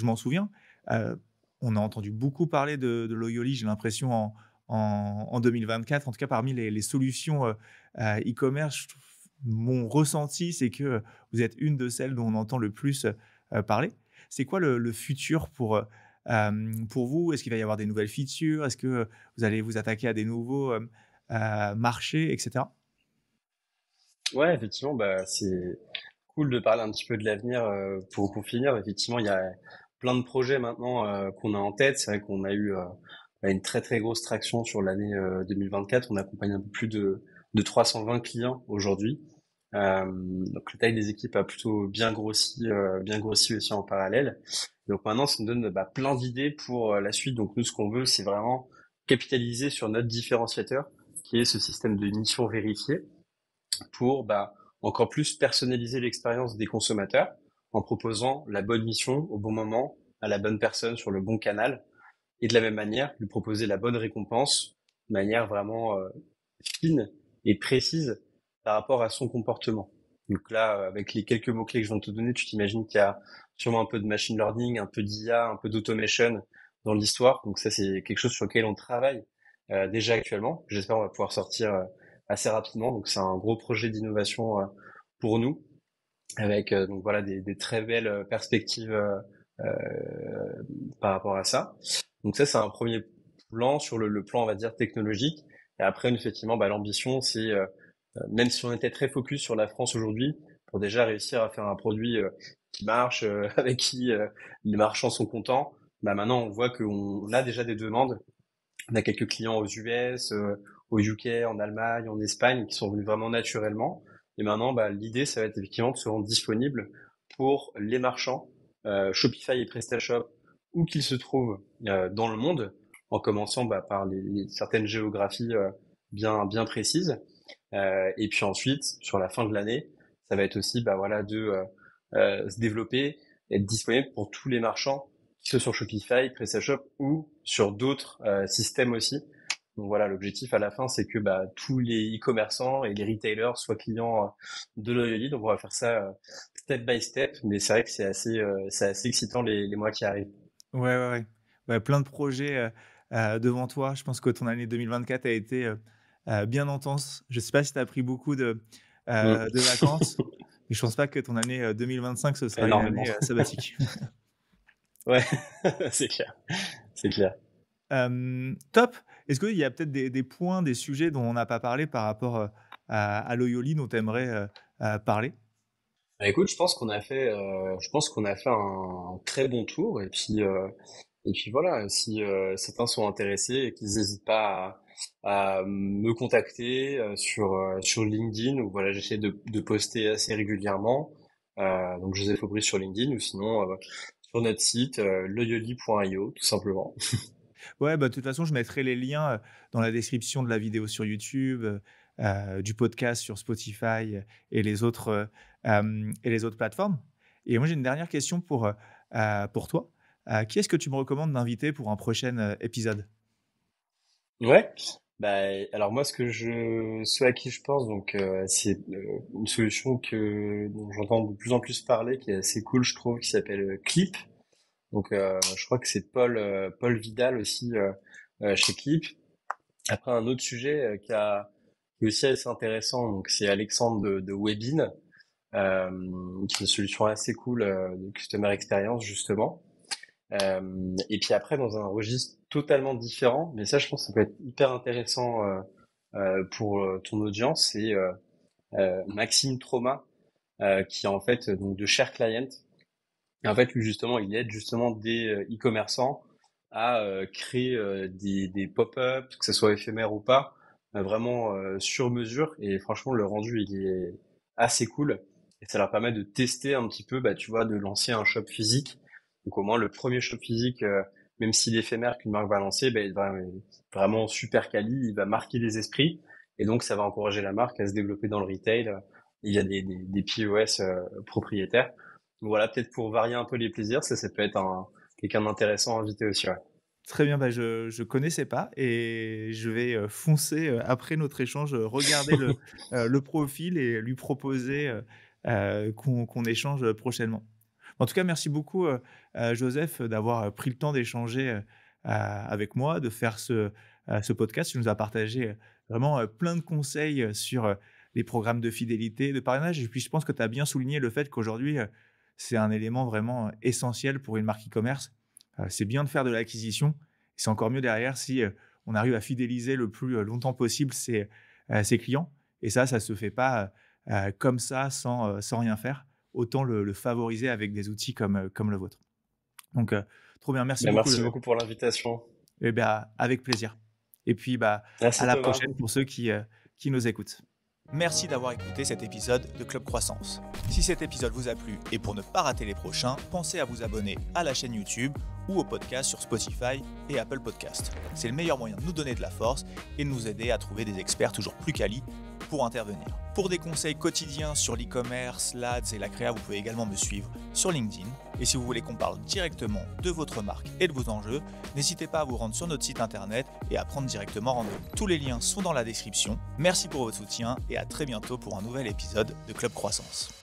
m'en souviens. Heu, on a entendu beaucoup parler de Loyoli, j'ai l'impression en 2024. En tout cas, parmi les solutions, e-commerce, je trouve mon ressenti, c'est que, vous êtes une de celles dont on entend le plus, parler. C'est quoi le futur pour vous? Est-ce qu'il va y avoir des nouvelles features? Est-ce que, vous allez vous attaquer à des nouveaux, marchés et cetera? Ouais, effectivement, bah, c'est cool de parler un petit peu de l'avenir pour finir. Effectivement, il y a plein de projets maintenant qu'on a en tête. C'est vrai qu'on a eu bah, une très très grosse traction sur l'année 2024. On accompagne un peu plus de 320 clients aujourd'hui. Donc la taille des équipes a plutôt bien grossi aussi en parallèle. Donc maintenant, ça nous donne bah, plein d'idées pour la suite. Donc nous, ce qu'on veut, c'est vraiment capitaliser sur notre différenciateur, qui est ce système de mission vérifiée pour bah, encore plus personnaliser l'expérience des consommateurs en proposant la bonne mission au bon moment, à la bonne personne sur le bon canal, et de la même manière, lui proposer la bonne récompense de manière vraiment fine et précise par rapport à son comportement. Donc là, avec les quelques mots-clés que je viens de te donner, tu t'imagines qu'il y a sûrement un peu de machine learning, un peu d'IA, un peu d'automation dans l'histoire. Donc ça, c'est quelque chose sur lequel on travaille déjà actuellement. J'espère qu'on va pouvoir sortir assez rapidement. Donc c'est un gros projet d'innovation pour nous, avec donc voilà des très belles perspectives par rapport à ça. Donc ça, c'est un premier plan sur le plan, on va dire, technologique. Et après, effectivement, bah, l'ambition, c'est même si on était très focus sur la France aujourd'hui, pour déjà réussir à faire un produit qui marche, avec qui les marchands sont contents, bah maintenant on voit qu'on a déjà des demandes. On a quelques clients aux US, au UK, en Allemagne, en Espagne, qui sont venus vraiment naturellement. Et maintenant, bah, l'idée, ça va être effectivement de se rendre disponible pour les marchands, Shopify et PrestaShop, où qu'ils se trouvent dans le monde, en commençant bah, par certaines géographies bien précises. Et puis ensuite, sur la fin de l'année, ça va être aussi bah, voilà, de se développer, être disponible pour tous les marchands, qui soient sur Shopify, PrestaShop ou sur d'autres systèmes aussi. Donc voilà, l'objectif à la fin, c'est que bah, tous les e-commerçants et les retailers soient clients de Loyoli. Donc on va faire ça step by step, mais c'est vrai que c'est assez excitant les mois qui arrivent. Ouais, ouais, ouais. Ouais, plein de projets, devant toi. Je pense que ton année 2024 a été, bien intense. Je sais pas si tu as pris beaucoup de Mm. vacances, mais je pense pas que ton année, 2025 ce sera une Énormément. année, sabbatique. Ouais, c'est clair, c'est clair. Top. Est-ce qu'il y a peut-être des points, des sujets dont on n'a pas parlé par rapport, à Loyoli dont tu aimerais, parler? Bah, écoute, je pense qu'on a fait un très bon tour et puis voilà, si certains sont intéressés et qu'ils n'hésitent pas à me contacter sur LinkedIn où voilà, j'essaie de poster assez régulièrement. Donc Joseph Aubry sur LinkedIn ou sinon sur notre site loyoli.io tout simplement. Ouais, bah, de toute façon, je mettrai les liens, dans la description de la vidéo sur YouTube, du podcast sur Spotify, et les autres plateformes. Et moi, j'ai une dernière question pour toi. Qui est-ce que tu me recommandes d'inviter pour un prochain, épisode? Ouais. Bah, alors moi, ce à qui je pense, donc c'est une solution dont j'entends de plus en plus parler, qui est assez cool, je trouve, qui s'appelle Clip. Donc, je crois que c'est Paul Vidal aussi chez Clip. Après, un autre sujet qui est aussi assez intéressant, donc c'est Alexandre de Webin, qui est une solution assez cool de customer experience justement. Et puis après, dans un registre totalement différent, mais ça, je pense que ça peut être hyper intéressant pour ton audience, c'est Maxime Trauma, qui est en fait donc de Share Client. Et en fait, lui justement, il aide justement des e-commerçants à créer des pop-ups, que ce soit éphémère ou pas, vraiment sur mesure. Et franchement, le rendu, il est assez cool. Et ça leur permet de tester un petit peu, bah, tu vois, de lancer un shop physique. Donc au moins, le premier shop physique, même s'il est éphémère qu'une marque va lancer, bah, il va vraiment super quali, il va marquer les esprits. Et donc, ça va encourager la marque à se développer dans le retail. Il y a des POS propriétaires. Donc voilà, peut-être pour varier un peu les plaisirs, ça peut être quelqu'un d'intéressant à inviter aussi. Ouais. Très bien, bah, je connaissais pas et je vais, foncer, après notre échange, regarder le profil et lui proposer, qu'on échange, prochainement. En tout cas, merci beaucoup, Joseph, d'avoir, pris le temps d'échanger, avec moi, de faire ce podcast. Tu nous as partagé, vraiment, plein de conseils, sur, les programmes de fidélité, de parrainage et puis je pense que tu as bien souligné le fait qu'aujourd'hui, c'est un élément vraiment, essentiel pour une marque e-commerce. C'est bien de faire de l'acquisition. C'est encore mieux derrière si, on arrive à fidéliser le plus, longtemps possible ses clients et ça se fait pas, comme ça sans rien faire. Autant le favoriser avec des outils comme le vôtre. Donc, trop bien, merci Ben, beaucoup, merci beaucoup pour l'invitation. et bah, avec plaisir et puis, bah, à Merci la Thomas. prochaine pour ceux qui nous écoutent. Merci d'avoir écouté cet épisode de Club Croissance. Si cet épisode vous a plu et pour ne pas rater les prochains, pensez à vous abonner à la chaîne YouTube ou au podcast sur Spotify et Apple Podcast. C'est le meilleur moyen de nous donner de la force et de nous aider à trouver des experts toujours plus quali pour intervenir. Pour des conseils quotidiens sur l'e-commerce, l'Ads et la créa, vous pouvez également me suivre sur LinkedIn. Et si vous voulez qu'on parle directement de votre marque et de vos enjeux, n'hésitez pas à vous rendre sur notre site internet et à prendre directement rendez-vous. Tous les liens sont dans la description. Merci pour votre soutien et à très bientôt pour un nouvel épisode de Club Croissance.